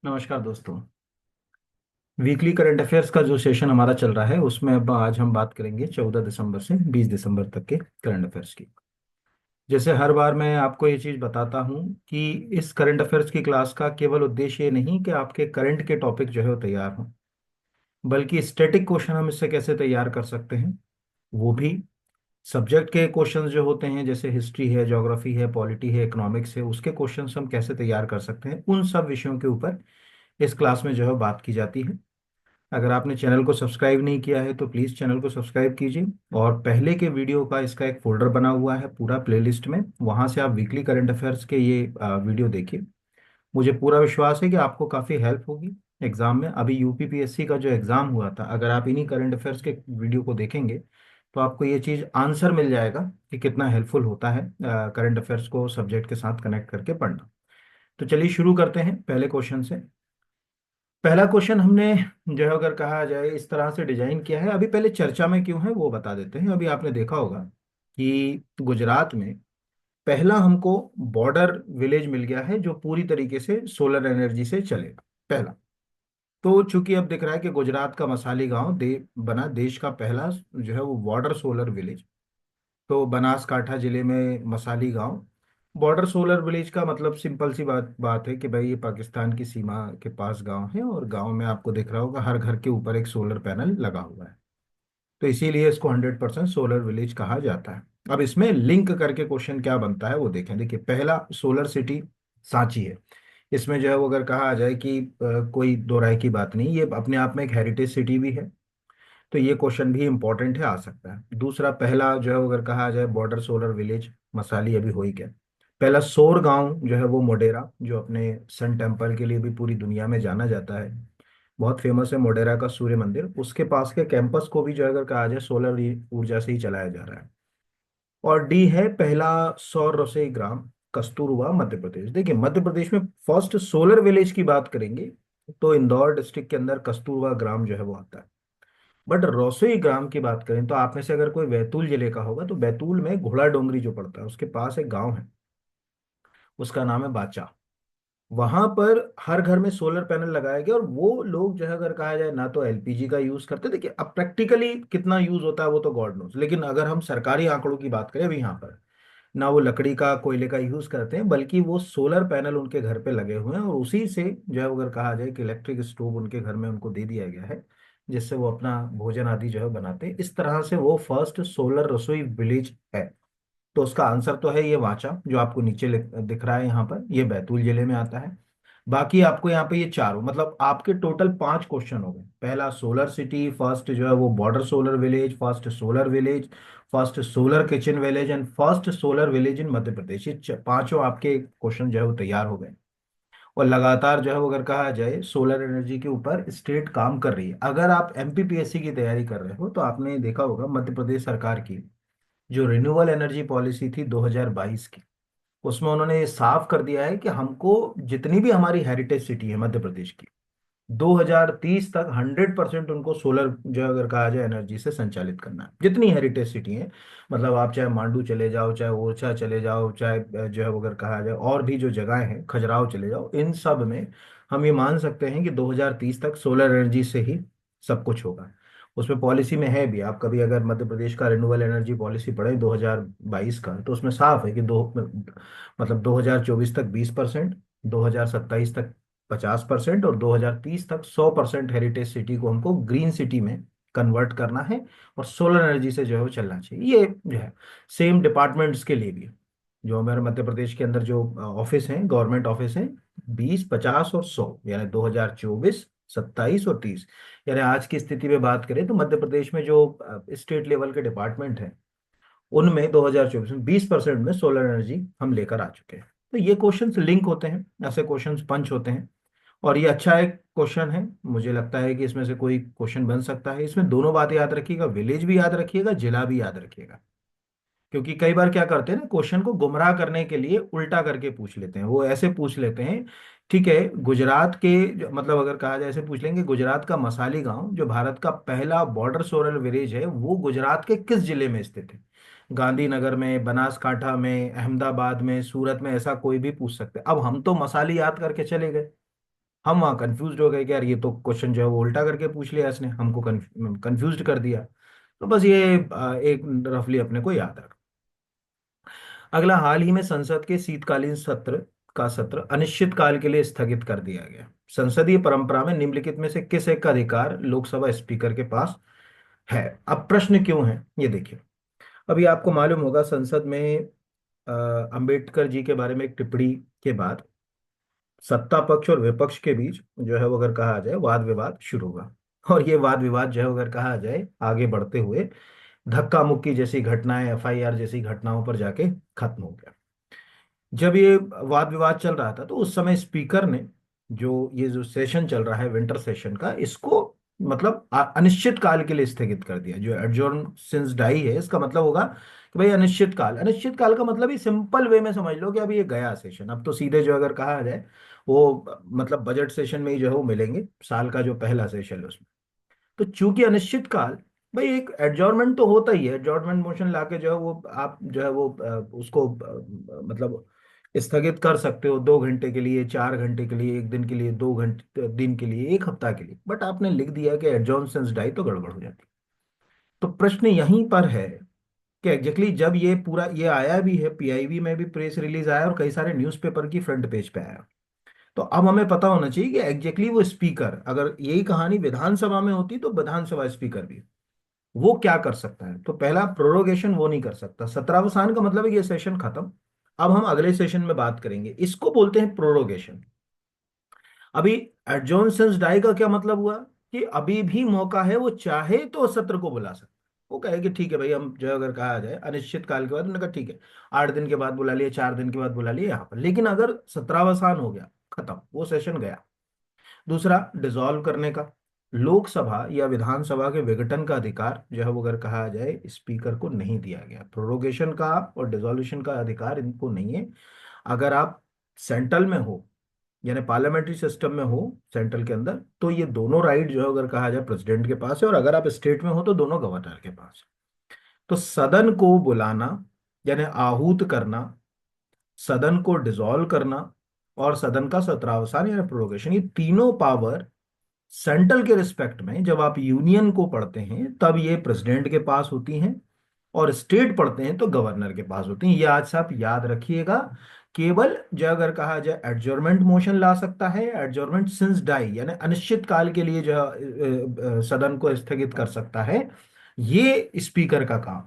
नमस्कार दोस्तों। Weekly current affairs का जो सेशन हमारा चल रहा है उसमें अब आज हम बात करेंगे 14 दिसंबर से 20 दिसंबर तक के करंट अफेयर्स की। जैसे हर बार मैं आपको ये चीज़ बताता हूँ कि इस करंट अफेयर्स की क्लास का केवल उद्देश्य ये नहीं कि आपके करंट के टॉपिक जो है वो तैयार हों, बल्कि स्टैटिक क्वेश्चन हम इससे कैसे तैयार कर सकते हैं, वो भी सब्जेक्ट के क्वेश्चंस जो होते हैं जैसे हिस्ट्री है, ज्योग्राफी है, पॉलिटी है, इकोनॉमिक्स है, उसके क्वेश्चंस हम कैसे तैयार कर सकते हैं, उन सब विषयों के ऊपर इस क्लास में जो है बात की जाती है। अगर आपने चैनल को सब्सक्राइब नहीं किया है तो प्लीज़ चैनल को सब्सक्राइब कीजिए और पहले के वीडियो का इसका एक फोल्डर बना हुआ है पूरा प्लेलिस्ट में, वहाँ से आप वीकली करंट अफेयर्स के ये वीडियो देखिए। मुझे पूरा विश्वास है कि आपको काफ़ी हेल्प होगी एग्जाम में। अभी यूपीपीएससी का जो एग्ज़ाम हुआ था, अगर आप इन्हीं करंट अफेयर्स के वीडियो को देखेंगे तो आपको ये चीज़ आंसर मिल जाएगा कि कितना हेल्पफुल होता है करंट अफेयर्स को सब्जेक्ट के साथ कनेक्ट करके पढ़ना। तो चलिए शुरू करते हैं पहले क्वेश्चन से। पहला क्वेश्चन हमने जो है अगर कहा जाए इस तरह से डिजाइन किया है, अभी पहले चर्चा में क्यों है वो बता देते हैं। अभी आपने देखा होगा कि गुजरात में पहला हमको बॉर्डर विलेज मिल गया है जो पूरी तरीके से सोलर एनर्जी से चलेगा, पहला। तो चूंकि अब दिख रहा है कि गुजरात का मसाली गांव बना देश का पहला जो है वो बॉर्डर सोलर विलेज। तो बनासकाठा जिले में मसाली गांव बॉर्डर सोलर विलेज का मतलब सिंपल सी बात बात है कि भाई ये पाकिस्तान की सीमा के पास गांव है और गांव में आपको दिख रहा होगा हर घर के ऊपर एक सोलर पैनल लगा हुआ है। तो इसीलिए इसको 100% सोलर विलेज कहा जाता है। अब इसमें लिंक करके क्वेश्चन क्या बनता है वो देखें। देखिए, पहला सोलर सिटी सांची है। इसमें जो है वो अगर कहा जाए कि कोई दो राय की बात नहीं, ये अपने आप में एक हेरिटेज सिटी भी है। तो ये क्वेश्चन भी इंपॉर्टेंट है, आ सकता है। दूसरा, पहला जो है अगर कहा जाए बॉर्डर सोलर विलेज मसाली, अभी हो ही गया। पहला सोर गांव जो है वो मोडेरा, जो अपने सन टेम्पल के लिए भी पूरी दुनिया में जाना जाता है, बहुत फेमस है मोडेरा का सूर्य मंदिर। उसके पास के कैंपस को भी जो है अगर कहा जाए सोलर ऊर्जा से ही चलाया जा रहा है। और डी है पहला सौर रसोई ग्राम कस्तूरबा मध्य प्रदेश। देखिए, मध्य प्रदेश में फर्स्ट सोलर विलेज की बात करेंगे तो इंदौर डिस्ट्रिक्ट के अंदर कस्तूरबा ग्राम जो है वो आता है। बट रसोई ग्राम की बात करें तो आप में से अगर कोई बैतूल जिले का होगा तो बैतूल में घोड़ा डोंगरी जो पड़ता है उसके पास एक गांव है, उसका नाम है बाचा। वहां पर हर घर में सोलर पैनल लगाया गया और वो लोग जो है अगर कहा जाए ना तो एलपीजी का यूज करते। देखिए, अब प्रैक्टिकली कितना यूज होता है वो तो गॉड नोज, लेकिन अगर हम सरकारी आंकड़ों की बात करें अभी यहाँ पर, ना वो लकड़ी का कोयले का यूज करते हैं, बल्कि वो सोलर पैनल उनके घर पे लगे हुए हैं और उसी से जो है अगर कहा जाए कि इलेक्ट्रिक स्टोव उनके घर में उनको दे दिया गया है, जिससे वो अपना भोजन आदि जो है बनाते हैं। इस तरह से वो फर्स्ट सोलर रसोई विलेज है। तो उसका आंसर तो है ये वाचा, जो आपको नीचे दिख रहा है यहाँ पर, ये बैतूल जिले में आता है। बाकी आपको यहाँ पे ये चारों मतलब आपके टोटल 5 क्वेश्चन हो गए। पहला सोलर सिटी, फर्स्ट जो है वो border solar village, first solar village, first solar kitchen village and first solar village in Madhya Pradesh. ये पांचों आपके क्वेश्चन जो है वो तैयार हो गए। और लगातार जो है वो अगर कहा जाए सोलर एनर्जी के ऊपर स्टेट काम कर रही है। अगर आप एमपीपीएससी की तैयारी कर रहे हो तो आपने देखा होगा मध्य प्रदेश सरकार की जो रिन्यूएबल एनर्जी पॉलिसी थी 2022 की, उसमें उन्होंने ये साफ कर दिया है कि हमको जितनी भी हमारी हेरिटेज सिटी है मध्य प्रदेश की, 2030 तक 100% उनको सोलर जो है अगर कहा जाए एनर्जी से संचालित करना है। जितनी हेरिटेज सिटी है, मतलब आप चाहे मांडू चले जाओ, चाहे ओरछा चले जाओ, चाहे जो है अगर कहा जाए और भी जो जगह हैं, खजुराहो चले जाओ, इन सब में हम ये मान सकते हैं कि 2030 तक सोलर एनर्जी से ही सब कुछ होगा। उसमें पॉलिसी में है भी, आप कभी अगर मध्य प्रदेश का रिन्यूएबल एनर्जी पॉलिसी पढ़े 2022 का, तो उसमें साफ है कि दो मतलब 2024 तक 20%, 2027 तक 50% और 2030 तक 100% हेरिटेज सिटी को हमको ग्रीन सिटी में कन्वर्ट करना है और सोलर एनर्जी से जो है वो चलना चाहिए। ये जो है सेम डिपार्टमेंट्स के लिए भी, जो हमारे मध्य प्रदेश के अंदर जो ऑफिस हैं, गवर्नमेंट ऑफिस हैं, 20, 50 और 100, यानी 2024, 27 और 30, यानी आज की स्थिति में बात करें तो मध्य प्रदेश में जो स्टेट लेवल के डिपार्टमेंट हैं उनमें 2024 में 20% में सोलर एनर्जी हम लेकर आ चुके हैं। तो ये क्वेश्चंस लिंक होते हैं, ऐसे क्वेश्चंस पंच होते हैं। और ये अच्छा एक क्वेश्चन है, मुझे लगता है कि इसमें से कोई क्वेश्चन बन सकता है। इसमें दोनों बातें याद रखिएगा, विलेज भी याद रखिएगा, जिला भी याद रखिएगा। क्योंकि कई बार क्या करते हैं ना, क्वेश्चन को गुमराह करने के लिए उल्टा करके पूछ लेते हैं। वो ऐसे पूछ लेते हैं, ठीक है, गुजरात के मतलब अगर कहा जाए ऐसे पूछ लेंगे, गुजरात का मसाली गांव जो भारत का पहला बॉर्डर सोलर विलेज है वो गुजरात के किस जिले में स्थित है। गांधीनगर में, बनासकाठा में, अहमदाबाद में, सूरत में, ऐसा कोई भी पूछ सकते हैं। अब हम तो मसाली याद करके चले गए, हम वहाँ कंफ्यूज हो गए कि यार ये तो क्वेश्चन जो है वो उल्टा करके पूछ लिया इसने, हमको कंफ्यूज कर दिया। तो बस ये एक रफली अपने को याद रख। अगला, हाल ही में संसद के शीतकालीन सत्र का सत्र अनिश्चित काल के लिए स्थगित कर दिया गया। संसदीय परंपरा में निम्नलिखित में से किस एक का अधिकार लोकसभा स्पीकर के पास है? अब प्रश्न क्यों है ये देखिए। अभी आपको मालूम होगा संसद में अंबेडकर जी के बारे में एक टिप्पणी के बाद सत्ता पक्ष और विपक्ष के बीच जो है वो अगर कहा जाए वाद विवाद शुरू हुआ। और ये वाद विवाद जो है अगर कहा जाए आगे बढ़ते हुए धक्का मुक्की जैसी घटनाएं, एफआईआर जैसी घटनाओं पर जाके खत्म हो गया। जब ये वाद विवाद चल रहा था तो उस समय स्पीकर ने जो ये जो सेशन चल रहा है विंटर सेशन का, इसको मतलब अनिश्चित काल के लिए स्थगित कर दिया। जो एडजॉर्न सिंस डाई है, इसका मतलब होगा कि भाई अनिश्चित काल। अनिश्चित काल का मतलब ही सिंपल वे में समझ लो कि अभी ये गया सेशन, अब तो सीधे जो अगर कहा जाए वो मतलब बजट सेशन में ही जो है वो मिलेंगे, साल का जो पहला सेशन है उसमें। तो चूंकि अनिश्चित काल, भाई एक एडजॉर्नमेंट तो होता ही है, एडजॉर्नमेंट मोशन लाके जो है वो आप जो है वो उसको मतलब स्थगित कर सकते हो 2 घंटे के लिए, 4 घंटे के लिए, एक दिन के लिए, 2 घंटे दिन के लिए, एक हफ्ता के लिए। बट आपने लिख दिया कि एडजॉर्न सिंस डाई, तो गड़बड़ हो जाती। तो प्रश्न यहीं पर है कि एग्जैक्टली जब ये पूरा ये आया भी है, पीआईबी में भी प्रेस रिलीज आया और कई सारे न्यूज़पेपर की फ्रंट पेज पे आया। तो अब हमें पता होना चाहिए कि एग्जैक्टली वो स्पीकर, अगर यही कहानी विधानसभा में होती तो विधानसभा स्पीकर भी वो क्या कर सकता है। तो पहला, प्रोरोगेशन वो नहीं कर सकता। सत्रावसान का मतलब है कि ये सेशन खत्म, अब हम अगले सेशन में बात करेंगे, इसको बोलते हैं प्रोरोगेशन। अभी एडजॉर्न सिंस डाई का क्या मतलब हुआ कि अभी भी मौका है, वो चाहे तो सत्र को बुला सकता। वो कहे कि ठीक है भाई, हम जो अगर कहा जाए अनिश्चित काल के बाद, उन्होंने कहा ठीक है 8 दिन के बाद बुला लिया, 4 दिन के बाद बुला लिया यहाँ पर, लेकिन अगर सत्रावसान हो गया, खत्म, वो सेशन गया। दूसरा, डिसॉल्व करने का, लोकसभा या विधानसभा के विघटन का अधिकार जो है वो अगर कहा जाए स्पीकर को नहीं दिया गया। प्रोरोगेशन का और डिसॉल्यूशन का अधिकार इनको नहीं है। अगर आप सेंट्रल में हो, यानी पार्लियामेंट्री सिस्टम में हो सेंट्रल के अंदर, तो ये दोनों राइट जो है अगर कहा जाए प्रेसिडेंट के पास है, और अगर आप स्टेट में हो तो दोनों गवर्नर के पास है। तो सदन को बुलाना यानी आहूत करना, सदन को डिसॉल्व करना, और सदन का सत्रावसान यानी प्रोरोगेशन, ये तीनों पावर सेंट्रल के रिस्पेक्ट में जब आप यूनियन को पढ़ते हैं तब ये प्रेसिडेंट के पास होती हैं, और स्टेट पढ़ते हैं तो गवर्नर के पास होती हैं। ये आज से आप याद रखिएगा। केवल जो अगर कहा जाए एडजॉर्नमेंट मोशन ला सकता है, एडजॉर्नमेंट सिंस डाई यानी अनिश्चित काल के लिए जो सदन को स्थगित कर सकता है, ये स्पीकर का काम।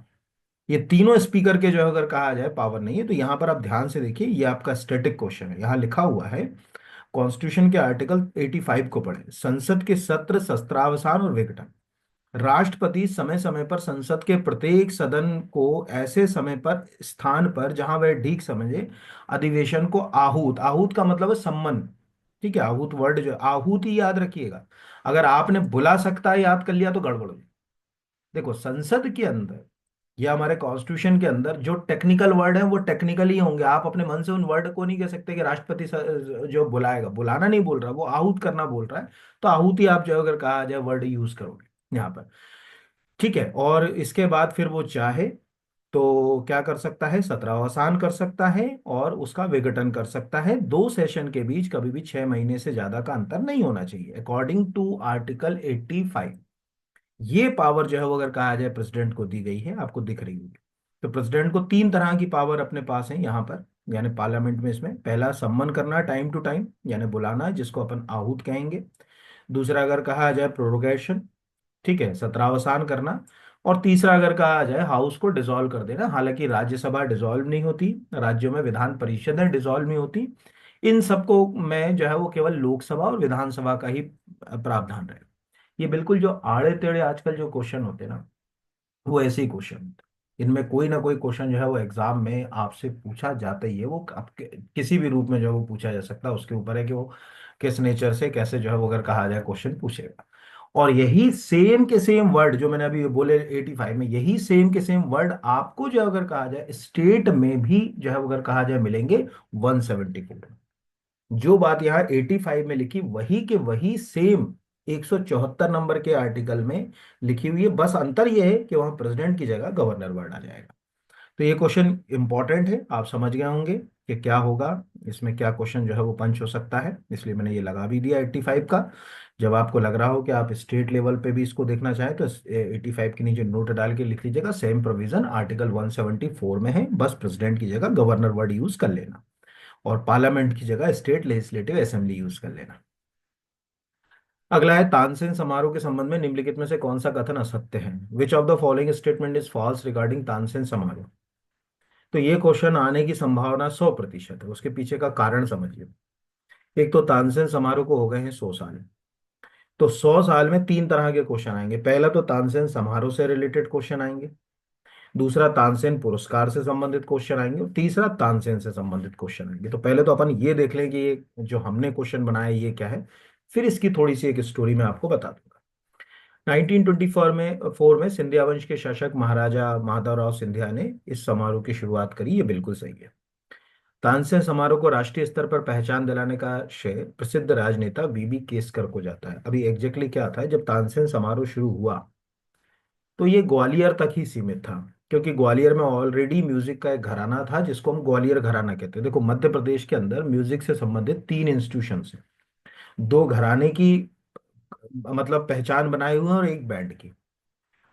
ये तीनों स्पीकर के जो है अगर कहा जाए पावर नहीं है। तो यहां पर आप ध्यान से देखिए, ये आपका स्टैटिक क्वेश्चन है, यहाँ लिखा हुआ है कॉन्स्टिट्यूशन के आर्टिकल 85 को पढ़ें। संसद के सत्र, शस्त्रावसान और विघटन। राष्ट्रपति समय समय पर संसद के प्रत्येक सदन को ऐसे समय पर, स्थान पर जहां वह ठीक समझे, अधिवेशन को आहूत, आहूत का मतलब है सम्मन, ठीक है, आहूत वर्ड जो आहूत ही याद रखिएगा। अगर आपने बुला सकता है याद कर लिया तो गड़बड़ हो जाए। देखो संसद के अंदर या हमारे कॉन्स्टिट्यूशन के अंदर जो टेक्निकल वर्ड है वो टेक्निकल ही होंगे। आप अपने मन से उन वर्ड को नहीं कह सकते कि राष्ट्रपति जो बुलाएगा, बुलाना नहीं बोल रहा, वो आहूत करना बोल रहा है। तो आहूति आप जो अगर कहा जाए वर्ड यूज करोगे यहाँ पर, ठीक है। और इसके बाद फिर वो चाहे तो क्या कर सकता है, सत्रावसान कर सकता है और उसका विघटन कर सकता है। दो सेशन के बीच कभी भी 6 महीने से ज्यादा का अंतर नहीं होना चाहिए, अकॉर्डिंग टू आर्टिकल 85। ये पावर जो है वो अगर कहा जाए प्रेसिडेंट को दी गई है, आपको दिख रही होगी। तो प्रेसिडेंट को 3 तरह की पावर अपने पास है यहाँ पर, यानी पार्लियामेंट में। इसमें पहला, सम्मन करना टाइम टू टाइम यानी बुलाना, जिसको अपन आहूत कहेंगे। दूसरा अगर कहा जाए प्रोरोगेशन, ठीक है, सत्रावसान करना। और तीसरा अगर कहा जाए हाउस को डिसॉल्व कर देना। हालांकि राज्यसभा डिसॉल्व नहीं होती, राज्यों में विधान परिषदें डिसॉल्व नहीं होती। इन सबको में जो है वो केवल लोकसभा और विधानसभा का ही प्रावधान रहे। ये बिल्कुल जो आड़े टेढ़े आजकल जो क्वेश्चन होते हैं ना, वो ऐसे ही क्वेश्चन होते हैं। इनमें कोई ना कोई क्वेश्चन जो है वो एग्जाम में आपसे पूछा जाता ही है। वो आपके किसी भी रूप में जो है वो पूछा जा सकता है, उसके ऊपर है कि वो किस नेचर से कैसे जो है वो अगर कहा जाए क्वेश्चन पूछेगा। और यही सेम के सेम वर्ड जो मैंने अभी बोले 85 में, यही सेम के सेम वर्ड आपको जो अगर कहा जाए स्टेट में भी जो है वो अगर कहा जाए मिलेंगे 174। जो बात यहाँ 85 में लिखी वही के वही सेम 174 नंबर के आर्टिकल में लिखी हुई है। बस अंतर यह है कि वहां प्रेसिडेंट की जगह गवर्नर वर्ड आ जाएगा। तो ये क्वेश्चन इंपॉर्टेंट है, आप समझ गए होंगे। कि क्या होगा, इसमें क्या क्वेश्चन जो है वो पंच हो सकता है, इसलिए मैंने ये लगा भी दिया 85 का। जब आपको लग रहा हो कि आप स्टेट लेवल पे भी इसको देखना चाहें तो 85 के नीचे नोट डाल के लिख लीजिएगा, सेम प्रोविजन आर्टिकल 174 में है, बस प्रेसिडेंट की जगह गवर्नर वर्ड यूज कर लेना, और पार्लियामेंट की जगह स्टेट लेजिस्लेटिव असेंबली यूज कर लेना। अगला है तानसेन समारोह के संबंध में निम्नलिखित में से कौन सा कथन असत्य है, which of the following statement is false regarding Tansen समारोह। तो ये क्वेश्चन आने की संभावना 100% है, उसके पीछे का कारण समझिए। एक तो तानसेन समारोह को हो गए हैं 100 साल, तो 100 साल में तीन तरह के क्वेश्चन आएंगे। पहला तो तानसेन समारोह से रिलेटेड क्वेश्चन आएंगे, दूसरा तानसेन पुरस्कार से संबंधित क्वेश्चन आएंगे, और तीसरा तानसेन से संबंधित क्वेश्चन आएंगे। तो पहले तो अपन ये देख लें कि ये जो हमने क्वेश्चन बनाया ये क्या है, फिर इसकी थोड़ी सी एक स्टोरी मैं आपको बता दूंगा। 1924 में सिंधिया वंश के शासक महाराजा माधवराव सिंधिया ने इस समारोह की शुरुआत करी, ये बिल्कुल सही है। तानसेन समारोह को राष्ट्रीय स्तर पर पहचान दिलाने का श्रेय प्रसिद्ध राजनेता वीबी केसकर को जाता है। अभी एग्जैक्टली क्या था, जब तानसेन समारोह शुरू हुआ तो ये ग्वालियर तक ही सीमित था, क्योंकि ग्वालियर में ऑलरेडी म्यूजिक का एक घराना था जिसको हम ग्वालियर घराना कहते हैं। देखो, मध्य प्रदेश के अंदर म्यूजिक से संबंधित तीन इंस्टीट्यूशन है, दो घराने की मतलब पहचान बनाए हुए हैं और एक बैंड की।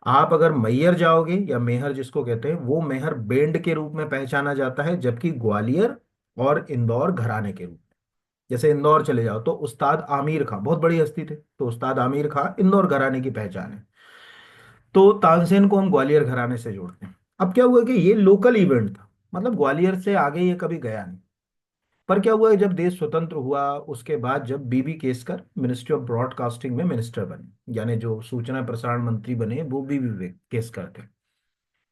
आप अगर मैयर जाओगे या मेहर जिसको कहते हैं, वो मेहर बैंड के रूप में पहचाना जाता है, जबकि ग्वालियर और इंदौर घराने के रूप में। जैसे इंदौर चले जाओ तो उस्ताद आमिर खां बहुत बड़ी हस्ती थे, तो उस्ताद आमिर खां इंदौर घराने की पहचान है। तो तानसेन को हम ग्वालियर घराने से जोड़ते हैं। अब क्या हुआ कि ये लोकल इवेंट था, मतलब ग्वालियर से आगे ये कभी गया नहीं। पर क्या हुआ, जब देश स्वतंत्र हुआ उसके बाद जब बीबी केसकर मिनिस्ट्री ऑफ ब्रॉडकास्टिंग में मिनिस्टर बने, यानी जो सूचना प्रसारण मंत्री बने वो बीबी केसकर थे,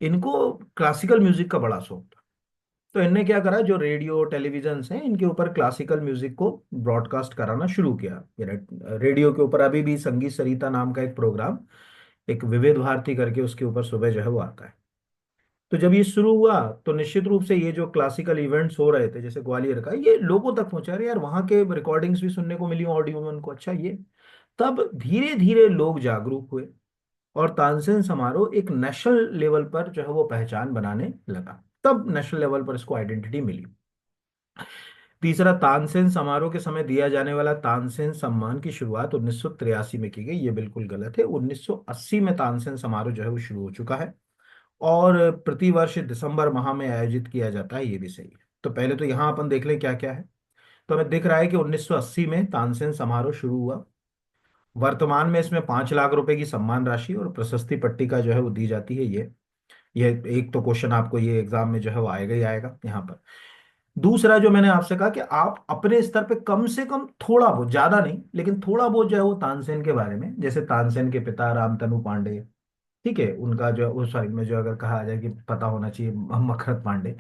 इनको क्लासिकल म्यूजिक का बड़ा शौक था। तो इनने क्या करा, जो रेडियो टेलीविजन हैं इनके ऊपर क्लासिकल म्यूजिक को ब्रॉडकास्ट कराना शुरू किया। यानी रेडियो के ऊपर अभी भी संगीत सरिता नाम का एक प्रोग्राम, एक विविध भारती करके उसके ऊपर सुबह जो है वो आता है। तो जब ये शुरू हुआ तो निश्चित रूप से ये जो क्लासिकल इवेंट्स हो रहे थे जैसे ग्वालियर का, ये लोगों तक पहुंचा रहे यार, वहां के रिकॉर्डिंग्स भी सुनने को मिली ऑडियो में उनको, अच्छा ये। तब धीरे धीरे लोग जागरूक हुए और तानसेन समारोह एक नेशनल लेवल पर जो है वो पहचान बनाने लगा, तब नेशनल लेवल पर इसको आइडेंटिटी मिली। तीसरा, तानसेन समारोह के समय दिया जाने वाला तानसेन सम्मान की शुरुआत 1983 में की गई, ये बिल्कुल गलत है। 1980 में तानसेन समारोह जो है वो शुरू हो चुका है, और प्रतिवर्ष दिसंबर माह में आयोजित किया जाता है, ये भी सही है। तो पहले तो यहाँ अपन देख लें क्या क्या है। तो हमें दिख रहा है कि 1980 में तानसेन समारोह शुरू हुआ। वर्तमान में इसमें 5 लाख रुपए की सम्मान राशि और प्रशस्ति पट्टिका जो है वो दी जाती है। ये एक तो क्वेश्चन आपको ये एग्जाम में जो है वो आएगा ही आएगा यहाँ पर। दूसरा, जो मैंने आपसे कहा कि आप अपने स्तर पे कम से कम थोड़ा बहुत, ज्यादा नहीं लेकिन थोड़ा बहुत जो है वो तानसेन के बारे में, जैसे तानसेन के पिता रामतनु पांडे, ठीक है, उनका जो उस साइड में जो अगर कहा जाए कि पता होना चाहिए, मखरत पांडे,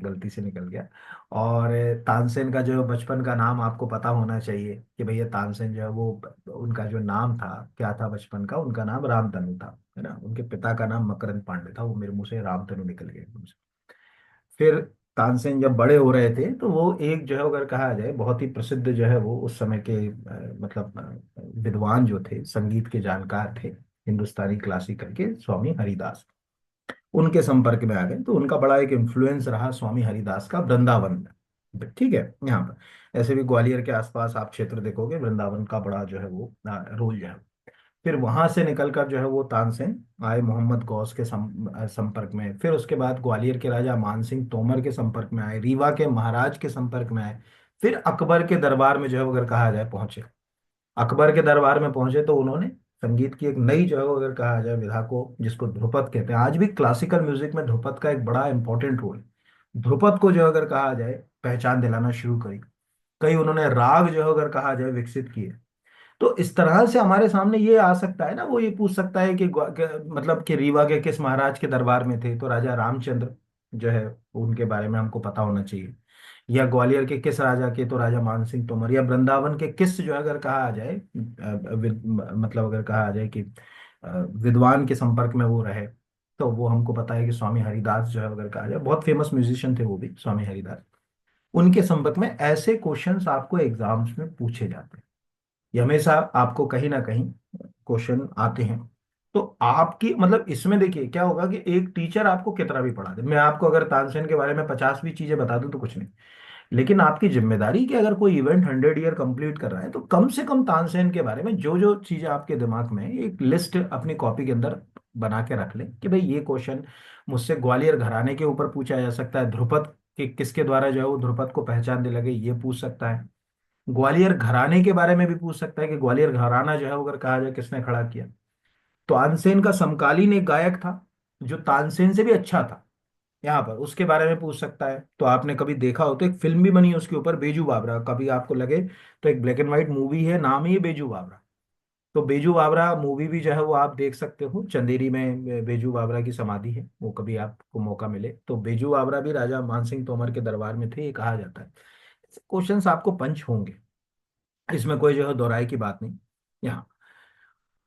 गलती से निकल गया। और तानसेन का जो बचपन का नाम आपको पता होना चाहिए कि भैया तानसेन जो है वो, उनका जो नाम था क्या था बचपन का, उनका नाम रामतनु था, है ना, उनके पिता का नाम मकरंद पांडे था, वो मेरे मुंह से रामतनु निकल गया एकदम से। फिर तानसेन जब बड़े हो रहे थे तो वो एक जो है अगर कहा जाए बहुत ही प्रसिद्ध जो है वो उस समय के मतलब विद्वान जो थे, संगीत के जानकार थे, हिंदुस्तानी क्लासिकल के स्वामी हरिदास, उनके संपर्क में आ गए। तो उनका बड़ा एक इन्फ्लुएंस रहा स्वामी हरिदास का वृंदावन में, ठीक है। यहाँ पर ऐसे भी ग्वालियर के आसपास आप क्षेत्र देखोगे, वृंदावन का बड़ा जो है वो रोल जो है। फिर वहां से निकलकर जो है वो तानसेन आए मोहम्मद गौस के संपर्क में, फिर उसके बाद ग्वालियर के राजा मानसिंह तोमर के संपर्क में आए, रीवा के महाराज के संपर्क में आए, फिर अकबर के दरबार में जो है अगर कहा जाए पहुंचे। अकबर के दरबार में पहुंचे तो उन्होंने संगीत की एक नई जो है अगर कहा जाए विधा को, जिसको ध्रुपद कहते हैं, आज भी क्लासिकल म्यूजिक में ध्रुपद का एक बड़ा इंपॉर्टेंट रोल है। ध्रुपद को जो अगर कहा जाए पहचान दिलाना शुरू करी, कई उन्होंने राग जो है अगर कहा जाए विकसित किए। तो इस तरह से हमारे सामने ये आ सकता है ना, वो ये पूछ सकता है कि मतलब कि रीवा के किस महाराज के दरबार में थे, तो राजा रामचंद्र जो है उनके बारे में हमको पता होना चाहिए। या ग्वालियर के किस राजा के, तो राजा मानसिंह तोमर। या वृंदावन के किस जो है अगर कहा जाए मतलब अगर कहा जाए कि विद्वान के संपर्क में वो रहे, तो वो हमको पता है कि स्वामी हरिदास जो है अगर कहा जाए, बहुत फेमस म्यूजिशियन थे वो भी स्वामी हरिदास। उनके संपर्क में ऐसे क्वेश्चंस आपको एग्जाम्स में पूछे जाते हैं, ये हमेशा आपको कहीं ना कहीं क्वेश्चन आते हैं। तो आपकी मतलब इसमें देखिए क्या होगा कि एक टीचर आपको कितना भी पढ़ा दे, मैं आपको अगर तानसेन के बारे में 50 भी चीजें बता दूं तो कुछ नहीं, लेकिन आपकी जिम्मेदारी कि अगर कोई इवेंट 100 ईयर कंप्लीट कर रहा है तो कम से कम तानसेन के बारे में जो जो चीजें आपके दिमाग में है, एक लिस्ट अपनी कॉपी के अंदर बना के रख ले कि भाई ये क्वेश्चन मुझसे ग्वालियर घराने के ऊपर पूछा जा सकता है, ध्रुपद के किसके द्वारा जो है वो ध्रुपद को पहचानने लगे ये पूछ सकता है, ग्वालियर घराने के बारे में भी पूछ सकता है कि ग्वालियर घराना जो है वो अगर कहा जाए किसने खड़ा किया। तानसेन का समकालीन एक गायक था जो तानसेन से भी अच्छा था, यहाँ पर उसके बारे में पूछ सकता है। तो आपने कभी देखा हो तो एक फिल्म भी बनी है उसके ऊपर, बेजू बावरा, कभी आपको लगे तो एक ब्लैक एंड व्हाइट मूवी है, नाम ही है बेजू बावरा। तो बेजू बावरा मूवी भी जो है वो आप देख सकते हो, चंदेरी में बेजू बावरा की समाधि है, वो कभी आपको मौका मिले तो। बेजू बावरा भी राजा मानसिंह तोमर के दरबार में थे ये कहा जाता है। क्वेश्चंस आपको पंच होंगे, इसमें कोई जो है दोहराई की बात नहीं यहाँ।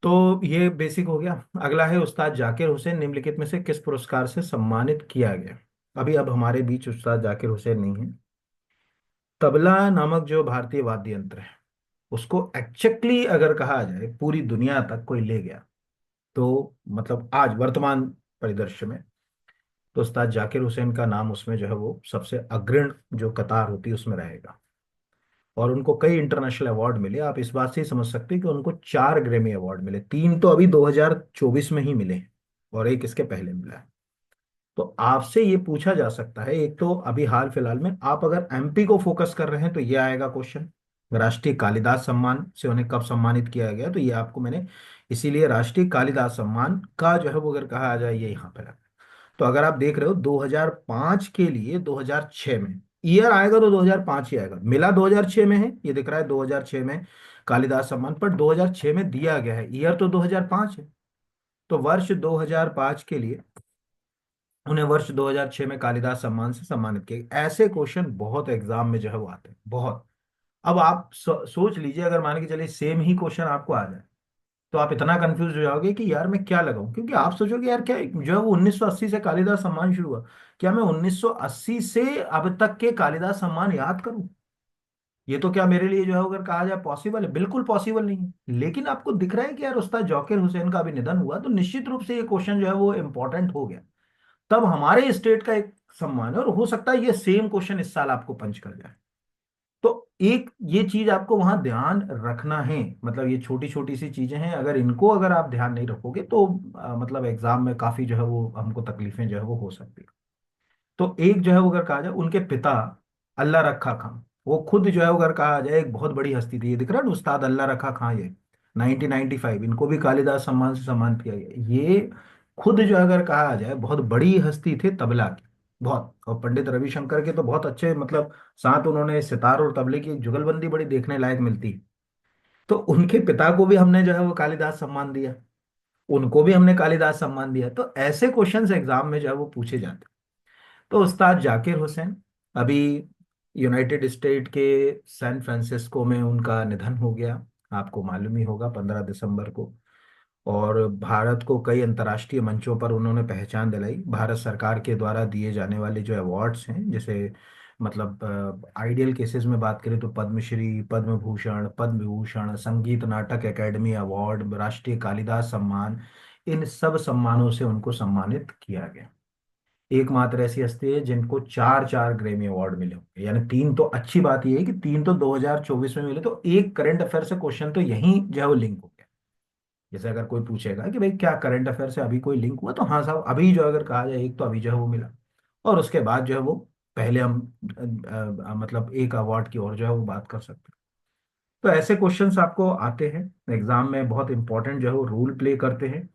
तो ये बेसिक हो गया। अगला है उस्ताद जाकिर हुसैन निम्नलिखित में से किस पुरस्कार से सम्मानित किया गया। अभी अब हमारे बीच उस्ताद जाकिर हुसैन नहीं है। तबला नामक जो भारतीय वाद्य यंत्र है उसको एक्चुअली अगर कहा जाए पूरी दुनिया तक कोई ले गया तो मतलब आज वर्तमान परिदृश्य में तो उस्ताद जाकिर हुसैन का नाम उसमें जो है वो सबसे अग्रण जो कतार होती है उसमें रहेगा। और उनको कई इंटरनेशनल अवार्ड मिले, आप इस बात से ही समझ सकते हैं कि उनको 4 ग्रैमी अवार्ड मिले, 3 तो अभी 2024 में ही मिले हैं और एक इसके पहले मिला है। तो आपसे ये पूछा जा सकता है, एक तो अभी हाल फिलहाल में आप अगर एमपी को फोकस कर रहे हैं तो ये आएगा क्वेश्चन, राष्ट्रीय कालिदास सम्मान से उन्हें कब सम्मानित किया गया, तो ये आपको मैंने इसीलिए राष्ट्रीय कालिदास सम्मान का जो है वो अगर कहा जाए ये यहाँ पे लगा। तो अगर आप देख रहे हो 2005 के लिए 2006 में ईयर आएगा तो 2005 ही आएगा, मिला 2006 में है, ये दिख रहा है 2006 में कालिदास सम्मान, पर 2006 में दिया गया है, ईयर तो 2005 है। तो वर्ष 2005 के लिए उन्हें वर्ष 2006 में कालिदास सम्मान से सम्मानित किया। ऐसे क्वेश्चन बहुत एग्जाम में जो है वो आते हैं बहुत। अब आप सोच लीजिए अगर मान के चलिए सेम ही क्वेश्चन आपको आ जाए तो आप इतना कंफ्यूज हो जाओगे कि यार मैं क्या लगाऊं, क्योंकि आप सोचोगे यार क्या जो है वो 1980 से कालिदास सम्मान शुरू हुआ, क्या मैं 1980 से अब तक के कालिदास सम्मान याद करूं। ये तो क्या मेरे लिए जो है अगर कहा जाए पॉसिबल है, बिल्कुल पॉसिबल नहीं है। लेकिन आपको दिख रहा है कि यार उस्ताद जाकिर हुसैन का अभी निधन हुआ तो निश्चित रूप से ये क्वेश्चन जो है वो इंपॉर्टेंट हो गया। तब हमारे स्टेट का एक सम्मान है और हो सकता है ये सेम क्वेश्चन इस साल आपको पंच कर जाए। तो एक ये चीज आपको वहां ध्यान रखना है, मतलब ये छोटी छोटी सी चीजें हैं, अगर इनको अगर आप ध्यान नहीं रखोगे तो मतलब एग्जाम में काफी जो है वो हमको तकलीफें जो है वो हो सकती है। तो एक जो है वो अगर कहा जाए उनके पिता अल्लाह रखा खां, वो खुद जो है वो अगर कहा जाए एक बहुत बड़ी हस्ती थी, ये दिख रहा है ना उस्ताद अल्लाह रखा खां, ये 1995 इनको भी कालिदास सम्मान से सम्मानित किया गया। ये खुद जो है अगर कहा जाए बहुत बड़ी हस्ती थे तबला की, बहुत। और पंडित रविशंकर के तो बहुत अच्छे मतलब साथ उन्होंने सितार और तबले की जुगलबंदी बड़ी देखने लायक मिलती। तो उनके पिता को भी हमने जो है वो कालिदास सम्मान दिया, उनको भी हमने कालिदास सम्मान दिया, तो ऐसे क्वेश्चंस एग्जाम में जो है वो पूछे जाते। तो उस्ताद जाकिर हुसैन अभी यूनाइटेड स्टेट के सैन फ्रांसिस्को में उनका निधन हो गया, आपको मालूम ही होगा 15 दिसंबर को। और भारत को कई अंतर्राष्ट्रीय मंचों पर उन्होंने पहचान दिलाई, भारत सरकार के द्वारा दिए जाने वाले जो अवार्ड्स हैं जैसे मतलब आइडियल केसेस में बात करें तो पद्मश्री, पद्म भूषण, पद्म विभूषण, संगीत नाटक एकेडमी अवार्ड, राष्ट्रीय कालिदास सम्मान, इन सब सम्मानों से उनको सम्मानित किया गया। एकमात्र ऐसी हस्ती है जिनको 4 4 ग्रैमी अवार्ड मिले होंगे, यानी 3 तो अच्छी बात यह है कि 3 तो 2024 में मिले, तो एक करंट अफेयर से क्वेश्चन तो यहीं जो है वो लिंक हो गया। जैसे अगर कोई पूछेगा कि भाई क्या करंट अफेयर से अभी कोई लिंक हुआ, तो हाँ साहब अभी जो अगर कहा जाए एक तो अभी जो है वो मिला, और उसके बाद जो है वो पहले हम मतलब एक अवार्ड की और जो है वो बात कर सकते हैं। तो ऐसे क्वेश्चंस आपको आते हैं एग्जाम में, बहुत इंपॉर्टेंट जो है वो रोल प्ले करते हैं।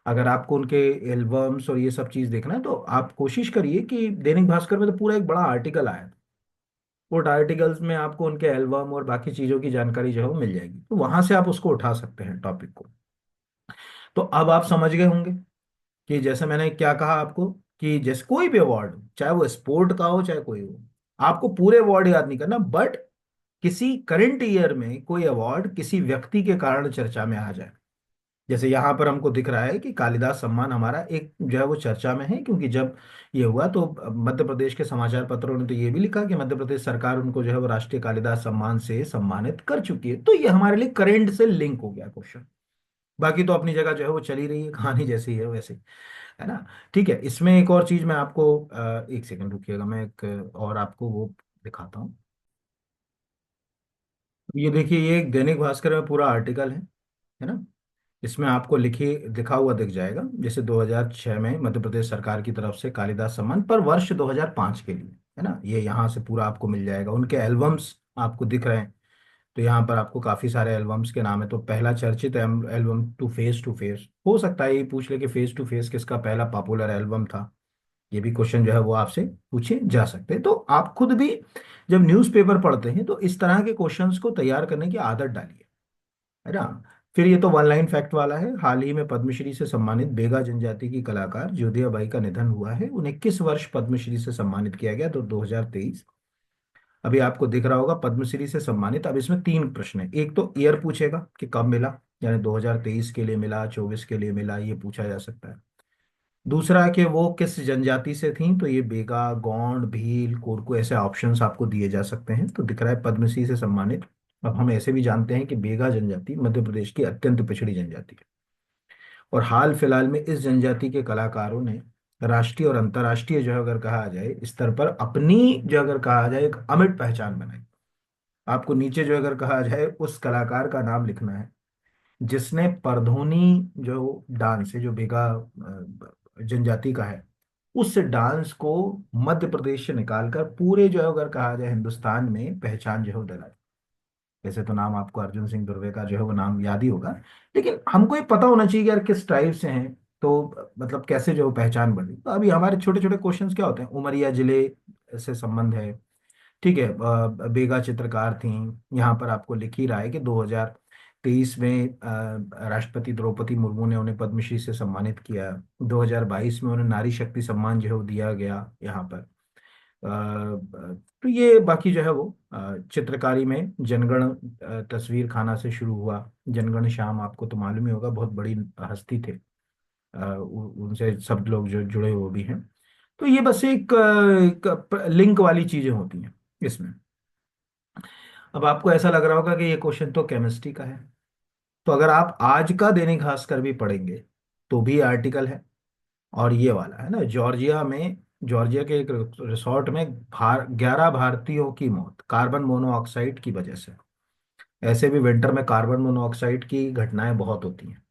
अगर आपको उनके एल्बम्स और ये सब चीज़ देखना है तो आप कोशिश करिए कि दैनिक भास्कर में तो पूरा एक बड़ा आर्टिकल आया था, उस आर्टिकल्स में आपको उनके एल्बम और बाकी चीज़ों की जानकारी जो है वो मिल जाएगी, तो वहां से आप उसको उठा सकते हैं टॉपिक को। तो अब आप समझ गए होंगे कि जैसे मैंने क्या कहा आपको कि जैसे कोई भी अवार्ड हो, चाहे वो स्पोर्ट का हो चाहे कोई हो, आपको पूरे अवार्ड याद नहीं करना, बट किसी करंट ईयर में कोई अवार्ड किसी व्यक्ति के कारण चर्चा में आ जाए। जैसे यहाँ पर हमको दिख रहा है कि कालिदास सम्मान हमारा एक जो है वो चर्चा में है, क्योंकि जब ये हुआ तो मध्य प्रदेश के समाचार पत्रों ने तो ये भी लिखा कि मध्य प्रदेश सरकार उनको जो है वो राष्ट्रीय कालिदास सम्मान से सम्मानित कर चुकी है, तो ये हमारे लिए करंट से लिंक हो गया क्वेश्चन। बाकी तो अपनी जगह जो है वो चली रही है, कहानी जैसी है वैसे, है ना। ठीक है, इसमें एक और चीज मैं आपको एक सेकंड रुकिएगा, मैं एक और आपको वो दिखाता हूँ। ये देखिए, ये एक दैनिक भास्कर में पूरा आर्टिकल है ना। इसमें आपको लिखी लिखा हुआ दिख जाएगा, जैसे 2006 में मध्य प्रदेश सरकार की तरफ से कालिदास सम्मान पर वर्ष 2005 के लिए, है ना। ये यहाँ से पूरा आपको मिल जाएगा, उनके एल्बम्स आपको दिख रहे हैं। तो यहाँ पर आपको काफी सारे एल्बम्स के नाम है। तो पहला चर्चित एल्बम टू फेस हो सकता है ये पूछ ले कि फेस टू फेस किसका पहला पॉपुलर एल्बम था। ये भी क्वेश्चन जो है वो आपसे पूछे जा सकते हैं। तो आप खुद भी जब न्यूज़पेपर पढ़ते हैं तो इस तरह के क्वेश्चंस को तैयार करने की आदत डालिए, है ना। फिर ये तो वन लाइन फैक्ट वाला है। हाल ही में पद्मश्री से सम्मानित बेगा जनजाति की कलाकार ज्योतिया बाई का निधन हुआ है। उन्हें किस वर्ष पद्मश्री से सम्मानित किया गया? तो 2023। अभी आपको दिख रहा होगा पद्मश्री से सम्मानित। अब इसमें तीन प्रश्न है। एक तो ईयर पूछेगा कि कब मिला, यानी 2023 के लिए मिला, 24 के लिए मिला, ये पूछा जा सकता है। दूसरा है कि वो किस जनजाति से थी, तो ये बेगा, गौंड, भील, कोरकू, ऐसे ऑप्शंस आपको दिए जा सकते हैं। तो दिख रहा है पद्मश्री से सम्मानित। अब हम ऐसे भी जानते हैं कि बेगा जनजाति मध्य प्रदेश की अत्यंत पिछड़ी जनजाति है, और हाल फिलहाल में इस जनजाति के कलाकारों ने राष्ट्रीय और अंतर्राष्ट्रीय जो है अगर कहा जाए स्तर पर अपनी जो अगर कहा जाए एक अमिट पहचान बनाई। आपको नीचे जो अगर कहा जाए उस कलाकार का नाम लिखना है जिसने परधोनी जो डांस है, जो बेगा जनजाति का है, उस डांस को मध्य प्रदेश से निकालकर पूरे जो है अगर कहा जाए हिंदुस्तान में पहचान जो है वो दिलाई। वैसे तो नाम आपको अर्जुन सिंह दुर्वे का जो है वो नाम याद ही होगा, लेकिन हमको ये पता होना चाहिए कि यार किस ट्राइब से हैं, तो मतलब कैसे जो पहचान बढ़ी। तो अभी हमारे छोटे छोटे क्वेश्चंस क्या होते हैं, उमरिया जिले से संबंध है, ठीक है। बेगा चित्रकार थी। यहाँ पर आपको लिख ही रहा है कि 2023 में राष्ट्रपति द्रौपदी मुर्मू ने उन्हें पद्मश्री से सम्मानित किया। 2022 में उन्हें नारी शक्ति सम्मान जो है वो दिया गया यहाँ पर। तो ये बाकी जो है वो चित्रकारी में जनगण तस्वीर खाना से शुरू हुआ। जनगण श्याम आपको तो मालूम ही होगा, बहुत बड़ी हस्ती थे। उनसे सब लोग जो जुड़े हुए भी हैं। तो ये बस एक लिंक वाली चीजें होती हैं इसमें। अब आपको ऐसा लग रहा होगा कि ये क्वेश्चन तो केमिस्ट्री का है। तो अगर आप आज का दैनिक भास्कर भी पढ़ेंगे तो भी आर्टिकल है। और ये वाला है ना, जॉर्जिया के एक रिसोर्ट में 11 भारतीयों की मौत कार्बन मोनोऑक्साइड की वजह से। ऐसे भी विंटर में कार्बन मोनोऑक्साइड की घटनाएं बहुत होती हैं।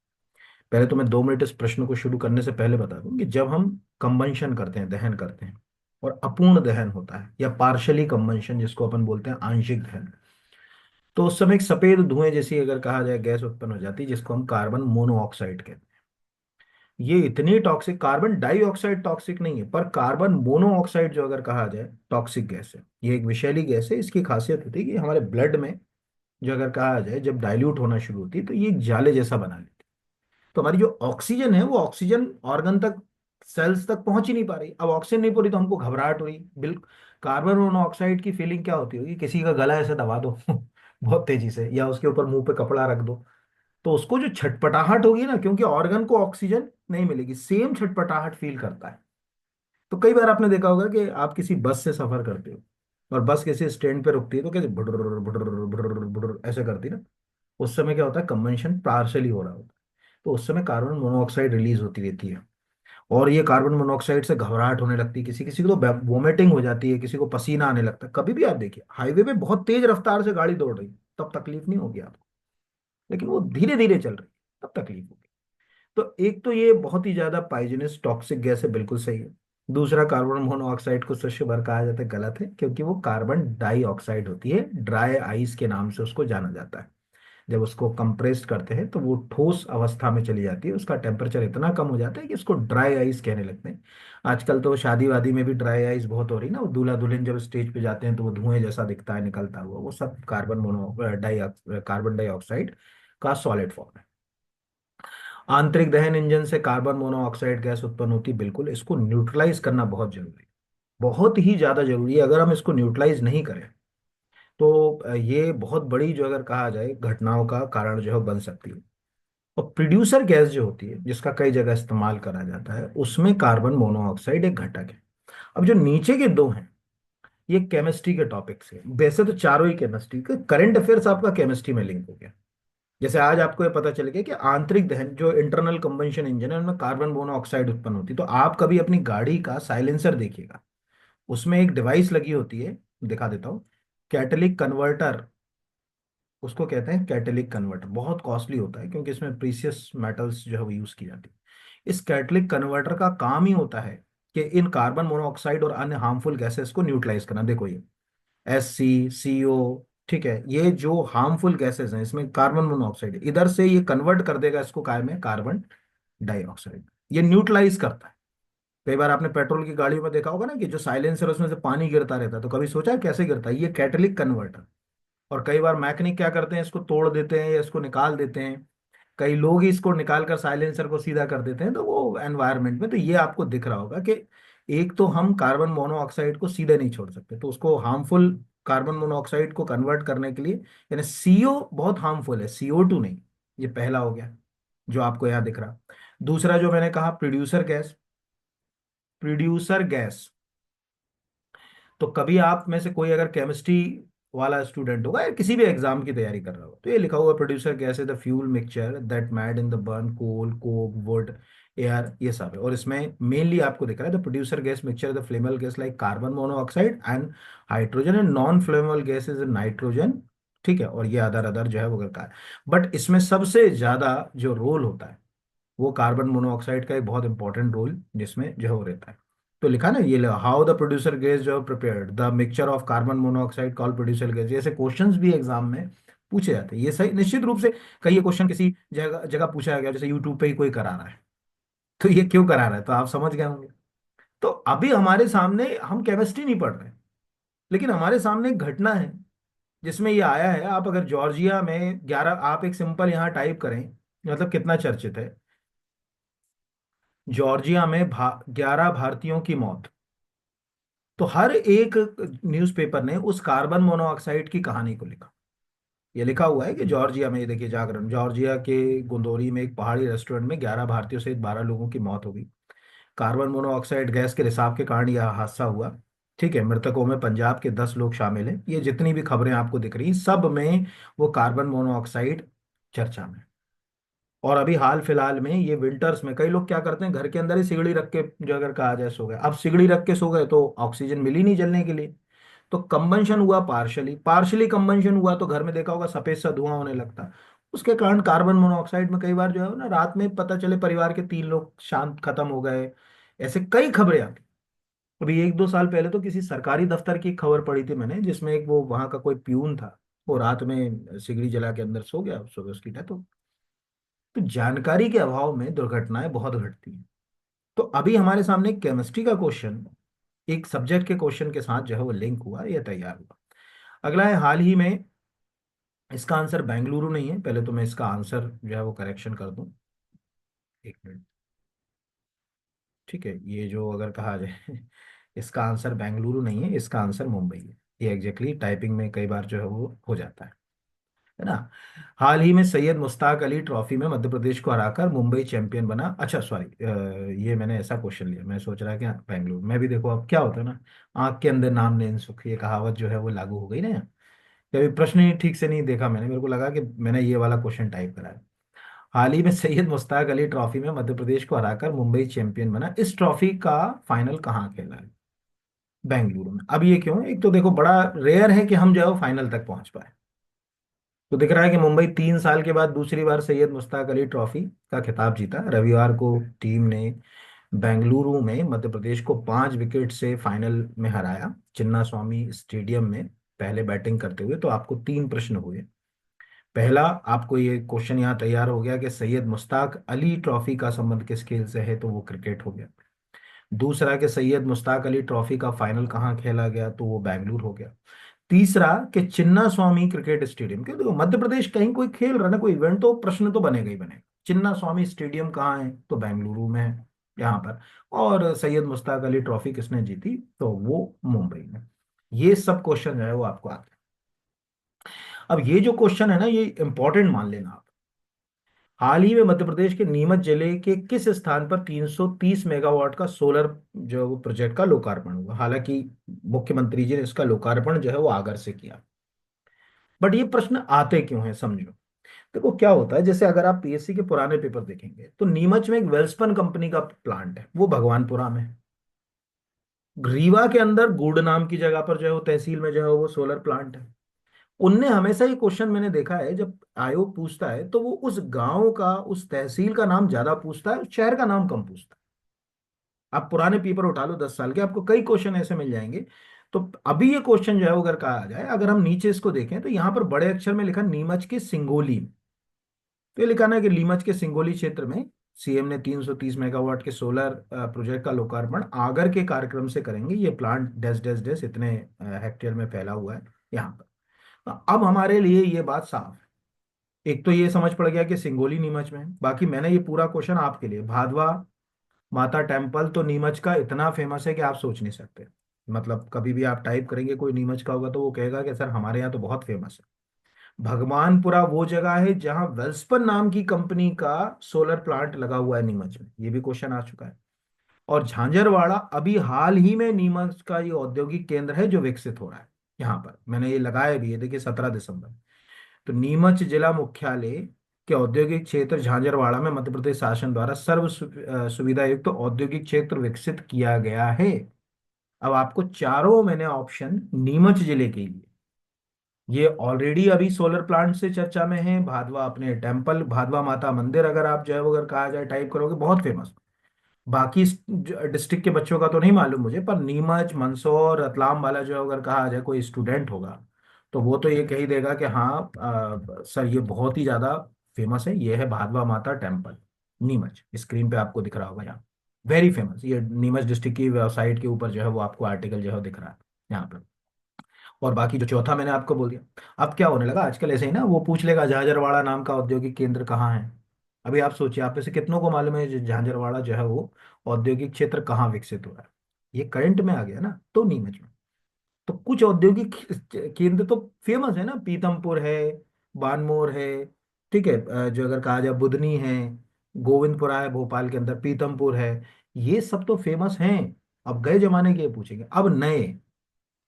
पहले तो मैं 2 मिनट इस प्रश्न को शुरू करने से पहले बता दूं कि जब हम कंबंशन करते हैं, दहन करते हैं, और अपूर्ण दहन होता है या पार्शली कंबंशन जिसको अपन बोलते हैं आंशिक दहन, तो उस समय एक सफेद धुएं जैसी अगर कहा जाए गैस उत्पन्न हो जाती है जिसको हम कार्बन मोनोऑक्साइड कहते हैं। ये इतनी टॉक्सिक, कार्बन डाइऑक्साइड टॉक्सिक नहीं है, पर कार्बन मोनोऑक्साइड जो अगर कहा जाए टॉक्सिक गैस है। ये एक विषैली गैस है। इसकी खासियत होती है कि हमारे ब्लड में जो अगर कहा जाए जब डाइल्यूट होना शुरू होती है तो ये एक जाले जैसा बना लेती है। तो हमारी जो ऑक्सीजन है वो ऑक्सीजन ऑर्गन तक, सेल्स तक पहुंच ही नहीं पा रही। अब ऑक्सीजन नहीं पूरी तो हमको घबराहट हो रही। बिल्कुल कार्बन मोनोऑक्साइड की फीलिंग क्या होती होगी, किसी का गला ऐसे दबा दो बहुत तेजी से, या उसके ऊपर मुंह पे कपड़ा रख दो, तो उसको जो छटपटाहट होगी ना, क्योंकि ऑर्गन को ऑक्सीजन नहीं मिलेगी, सेम छटपटाहट फील करता है। तो कई बार आपने देखा होगा कि आप किसी बस से सफर करते हो और बस किसी स्टैंड पे रुकती है तो कैसे भुडर भुडर भुडर भुडर ऐसे करती है ना। उस समय क्या होता है, कंबंशन पार्शली हो रहा होता है। तो उस समय कार्बन मोनोऑक्साइड रिलीज होती रहती है, और ये कार्बन मोनोऑक्साइड से घबराहट होने लगती है। किसी किसी को तो वोमिटिंग हो जाती है, किसी को पसीना आने लगता है। कभी भी आप देखिए हाईवे पे बहुत तेज रफ्तार से गाड़ी दौड़ रही है, तब तकलीफ नहीं होगी आपको, लेकिन वो धीरे धीरे चल रही है तब तकलीफ होगी। तो एक तो ये बहुत ही ज्यादा पाइजनस टॉक्सिक गैस है, बिल्कुल सही है। दूसरा, कार्बन मोनोऑक्साइड को शुष्क भर कहा जाता है, गलत है, क्योंकि वो कार्बन डाइऑक्साइड होती है। ड्राई आइस के नाम से उसको जाना जाता है। जब उसको कंप्रेस्ड करते हैं तो वो ठोस अवस्था में चली जाती है, उसका टेम्परेचर इतना कम हो जाता है कि उसको ड्राई आइस कहने लगते हैं। आजकल तो शादी वादी में भी ड्राई आइस बहुत हो रही है ना, वो दूल्हा दुल्हन जब स्टेज पे जाते हैं तो वो धुएं जैसा दिखता है निकलता हुआ, वो सब कार्बन डाइऑक्साइड का सॉलिड फॉर्म है। आंतरिक दहन इंजन से कार्बन मोनोऑक्साइड गैस उत्पन्न होती है, बिल्कुल। इसको न्यूट्रलाइज करना बहुत जरूरी है, बहुत ही ज्यादा जरूरी है। अगर हम इसको न्यूट्रलाइज नहीं करें तो ये बहुत बड़ी जो अगर कहा जाए घटनाओं का कारण जो है बन सकती है। और प्रोड्यूसर गैस जो होती है जिसका कई जगह इस्तेमाल करा जाता है, उसमें कार्बन मोनोऑक्साइड एक घटक है। अब जो नीचे के दो हैं ये केमिस्ट्री के टॉपिक्स है। वैसे तो चारों ही केमिस्ट्री के, करंट अफेयर्स आपका केमिस्ट्री में लिंक हो गया। जैसे आज आपको ये पता चल गया कि आंतरिक दहन जो इंटरनल कंबंशन इंजन है उनमें कार्बन मोनोऑक्साइड उत्पन्न होती है। तो आप कभी अपनी गाड़ी का साइलेंसर देखिएगा, उसमें एक डिवाइस लगी होती है दिखा देता हूँ। कैटलिक कन्वर्टर, उसको कहते हैं कैटलिक कन्वर्टर, बहुत कॉस्टली होता है क्योंकि इसमें प्रीसियस मेटल्स जो है वो यूज की जाती है। इस कैटलिक कन्वर्टर का काम ही होता है कि इन कार्बन मोनोऑक्साइड और अन्य हार्मफुल गैसेस को न्यूट्रलाइज करना। देखो ये SC CO, ठीक है, ये जो हार्मफुल गैसेस हैं इसमें कार्बन मोनोऑक्साइड इधर से ये कन्वर्ट कर देगा इसको काय में, कार्बन डाइऑक्साइड। ये न्यूट्रलाइज करता है। कई बार आपने पेट्रोल की गाड़ियों में देखा होगा ना कि जो साइलेंसर उसमें से पानी गिरता रहता है, तो कभी सोचा है कैसे गिरता है? ये कैटलिक कन्वर्टर। और कई बार मैकेनिक क्या करते हैं, इसको तोड़ देते हैं या इसको निकाल देते हैं। कई लोग ही इसको निकाल कर साइलेंसर को सीधा कर देते हैं, तो वो एनवायरनमेंट में, तो ये आपको दिख रहा होगा कि एक तो हम कार्बन मोनोऑक्साइड को सीधे नहीं छोड़ सकते, तो उसको हार्मफुल कार्बन मोनोऑक्साइड को कन्वर्ट करने के लिए, यानी CO बहुत हार्मफुल है, CO2 नहीं। ये पहला हो गया जो आपको यहाँ दिख रहा। दूसरा जो मैंने कहा, प्रोड्यूसर गैस। प्रोड्यूसर गैस, तो कभी आप में से कोई अगर केमिस्ट्री वाला स्टूडेंट होगा या किसी भी एग्जाम की तैयारी कर रहा हो, तो ये लिखा हुआ producer gas is the fuel mixture that made in the burn coal coke wood air, ये सब है। और इसमें मेनली आपको दिख रहा है the producer gas mixture the flammable gas like carbon monoxide and hydrogen, and non flammable gas is nitrogen. ठीक है, और ये अदर अदर जो है वो करता है। बट इसमें सबसे ज्यादा जो रोल होता है वो कार्बन मोनोऑक्साइड का एक बहुत इंपॉर्टेंट रोल जिसमें जो है वो रहता है। तो लिखा ना ये, हाउ द प्रोड्यूसर गैस जो prepared the mixture of carbon monoxide called producer gas. ऐसे क्वेश्चंस भी एग्जाम में पूछे जाते हैं, ये सही निश्चित रूप से। कई ये क्वेश्चन किसी जगह जगह पूछा गया, जैसे यूट्यूब पे ही कोई करा रहा है, तो ये क्यों करा रहा है, तो आप समझ गए होंगे। तो अभी हमारे सामने, हम केमिस्ट्री नहीं पढ़ रहे, लेकिन हमारे सामने एक घटना है जिसमें ये आया है। आप अगर जॉर्जिया में 11, आप एक सिंपल यहाँ टाइप करें, मतलब कितना चर्चित है, जॉर्जिया में 11 भारतीयों की मौत। तो हर एक न्यूज़पेपर ने उस कार्बन मोनोऑक्साइड की कहानी को लिखा। ये लिखा हुआ है कि जॉर्जिया में, ये देखिए जागरण, जॉर्जिया के गुंदोरी में एक पहाड़ी रेस्टोरेंट में 11 भारतीयों सहित 12 लोगों की मौत हो गई। कार्बन मोनोऑक्साइड गैस के रिसाव के कारण यह हादसा हुआ। ठीक है, मृतकों में पंजाब के 10 लोग शामिल हैं। ये जितनी भी खबरें आपको दिख रही सब में वो कार्बन मोनोऑक्साइड चर्चा में। और अभी हाल फिलहाल में ये विंटर्स में कई लोग क्या करते हैं, घर के अंदर ही सिगड़ी रख के, जो अगर कहा जाए सो गए, अब सिगड़ी रख के सो गए तो ऑक्सीजन मिली नहीं जलने के लिए, तो कंबंशन हुआ, पार्शली पार्शली कंबंशन हुआ, तो घर में देखा होगा सफेद सा धुआं होने लगता। उसके कारण कार्बन मोनोऑक्साइड में कई बार जो है ना, रात में पता चले परिवार के 3 लोग शांत खत्म हो गए। ऐसे कई खबरें आती। अभी 1-2 साल पहले तो किसी सरकारी दफ्तर की खबर पड़ी थी मैंने, जिसमें एक वो वहां का कोई प्यून था, वो रात में सिगड़ी जला के अंदर सो गया, सुबह उसकी डेथ हो गई। तो जानकारी के अभाव में दुर्घटनाएं बहुत घटती हैं। तो अभी हमारे सामने केमिस्ट्री का क्वेश्चन एक सब्जेक्ट के क्वेश्चन के साथ जो है वो लिंक हुआ, ये तैयार हुआ। अगला है, हाल ही में, इसका आंसर बेंगलुरु नहीं है, पहले तो मैं इसका आंसर जो है वो करेक्शन कर दूं, एक मिनट। ठीक है, ये जो अगर कहा जाए इसका आंसर बेंगलुरु नहीं है, इसका आंसर मुंबई है। ये एग्जैक्टली टाइपिंग में कई बार जो है वो हो जाता है ना। हाल ही में सैयद मुश्ताक अली ट्रॉफी में मध्य प्रदेश को हराकर मुंबई चैंपियन बना। अच्छा सॉरी, ये मैंने ऐसा क्वेश्चन लिया, मैं सोच रहा कि बेंगलुरु में भी देखो अब क्या होता है ना, आंख के अंदर नाम नेन सुख, ये कहावत जो है वो लागू हो गई ना। कभी प्रश्न ही ठीक से नहीं देखा मैंने, मेरे को लगा कि मैंने ये वाला क्वेश्चन टाइप करा है। हाल ही में सैयद मुश्ताक अली ट्रॉफी में मध्य प्रदेश को हराकर मुंबई चैंपियन बना। इस ट्रॉफी का फाइनल कहाँ खेला है? बेंगलुरु में। अब ये क्यों, एक तो देखो बड़ा रेयर है कि हम जो है वो फाइनल तक पहुंच पाए। तो दिख रहा है कि मुंबई 3 साल के बाद दूसरी बार सैयद मुश्ताक अली ट्रॉफी का खिताब जीता। रविवार को टीम ने बेंगलुरु में मध्य प्रदेश को 5 विकेट से फाइनल में हराया, चिन्ना स्वामी स्टेडियम में। पहले बैटिंग करते हुए तो आपको 3 प्रश्न हुए। पहला, आपको ये क्वेश्चन यहाँ तैयार हो गया कि सैयद मुश्ताक अली ट्रॉफी का संबंध किस खेल से है, तो वो क्रिकेट हो गया। दूसरा कि सैयद मुश्ताक अली ट्रॉफी का फाइनल कहाँ खेला गया, तो वो बेंगलुरु हो गया। तीसरा कि चिन्ना स्वामी क्रिकेट स्टेडियम, क्योंकि देखो मध्य प्रदेश कहीं कोई खेल रहा है ना, कोई इवेंट, तो प्रश्न तो बनेगा ही बनेगा। चिन्ना स्वामी स्टेडियम कहाँ है, तो बेंगलुरु में है, यहाँ पर। और सैयद मुश्ताक अली ट्रॉफी किसने जीती, तो वो मुंबई में। ये सब क्वेश्चन जो है वो आपको आते हैं। अब ये जो क्वेश्चन है ना, ये इंपॉर्टेंट मान लेना आप। हाल ही में मध्य प्रदेश के नीमच जिले के किस स्थान पर 330 मेगावाट का सोलर जो प्रोजेक्ट का लोकार्पण हुआ? हालांकि मुख्यमंत्री जी ने इसका लोकार्पण जो है वो आगर से किया। बट ये प्रश्न आते क्यों हैं, समझो। देखो क्या होता है, जैसे अगर आप PSC के पुराने पेपर देखेंगे तो नीमच में एक वेल्सपन कंपनी का प्लांट है, वो भगवानपुरा में है। रीवा के अंदर गुड़ नाम की जगह पर जो है वो तहसील में जो है वो सोलर प्लांट है। उनने हमेशा ये क्वेश्चन मैंने देखा है, जब आयोग पूछता है तो वो उस गांव का, उस तहसील का नाम ज्यादा पूछता है, शहर का नाम कम पूछता है। आप पुराने पेपर उठा लो 10 साल के, आपको कई क्वेश्चन ऐसे मिल जाएंगे। तो अभी ये क्वेश्चन जो है वो अगर कहा जाए, अगर हम नीचे इसको देखें तो यहाँ पर बड़े अक्षर में लिखा नीमच के सिंगोली। तो ये लिखा ना कि नीमच के सिंगोली क्षेत्र में सीएम ने 330 मेगावाट के सोलर प्रोजेक्ट का लोकार्पण आगर के कार्यक्रम से करेंगे। ये प्लांट डैश डैश डैश इतने हेक्टेयर में फैला हुआ है यहाँ पर। तो अब हमारे लिए ये बात साफ है। एक तो ये समझ पड़ गया कि सिंगोली नीमच में है। बाकी मैंने ये पूरा क्वेश्चन आपके लिए, भादवा माता टेम्पल तो नीमच का इतना फेमस है कि आप सोच नहीं सकते। मतलब कभी भी आप टाइप करेंगे कोई नीमच का होगा तो वो कहेगा कि सर हमारे यहाँ तो बहुत फेमस है। भगवानपुरा वो जगह है जहां वेल्सपन नाम की कंपनी का सोलर प्लांट लगा हुआ है नीमच में, ये भी क्वेश्चन आ चुका है। और झांझरवाड़ा अभी हाल ही में नीमच का ये औद्योगिक केंद्र है जो विकसित हो रहा है। यहाँ पर मैंने ये लगाया भी है, देखिए 17 दिसंबर। तो नीमच जिला मुख्यालय के औद्योगिक क्षेत्र झांझरवाड़ा में मध्य प्रदेश शासन द्वारा सुविधा युक्त तो औद्योगिक क्षेत्र विकसित किया गया है। अब आपको चारों मैंने ऑप्शन नीमच जिले के लिए, ये ऑलरेडी अभी सोलर प्लांट से चर्चा में है। भादवा अपने टेम्पल, भादवा माता मंदिर अगर आप जो है वो अगर कहा जाए टाइप करोगे बहुत फेमस। बाकी डिस्ट्रिक्ट के बच्चों का तो नहीं मालूम मुझे, पर नीमच मंदसौर रतलाम वाला जो है अगर कहा जाए कोई स्टूडेंट होगा तो वो तो ये कह ही देगा कि हाँ सर ये बहुत ही ज्यादा फेमस है। ये है भादवा माता टेम्पल नीमच, स्क्रीन पे आपको दिख रहा होगा यहाँ। वेरी फेमस, ये नीमच डिस्ट्रिक्ट की वेबसाइट के ऊपर जो है वो आपको आर्टिकल जो है वो दिख रहा है यहाँ पर। और बाकी जो चौथा मैंने आपको बोल दिया। अब क्या होने लगा आजकल ऐसे ही ना, वो पूछ लेगा झांझरवाड़ा नाम का औद्योगिक केंद्र कहाँ है। अभी आप सोचिए, आप में से कितनों को मालूम है झांझरवाड़ा जो है वो औद्योगिक क्षेत्र कहाँ विकसित हो रहा है। ये करंट में आ गया ना, तो नीमच में। तो कुछ औद्योगिक केंद्र तो फेमस है ना, पीतमपुर है, बानमोर है, ठीक है, जो अगर कहा जाए बुधनी है, गोविंदपुरा है भोपाल के अंदर, पीतमपुर है, ये सब तो फेमस हैं। अब गए जमाने के ये पूछेंगे, अब नए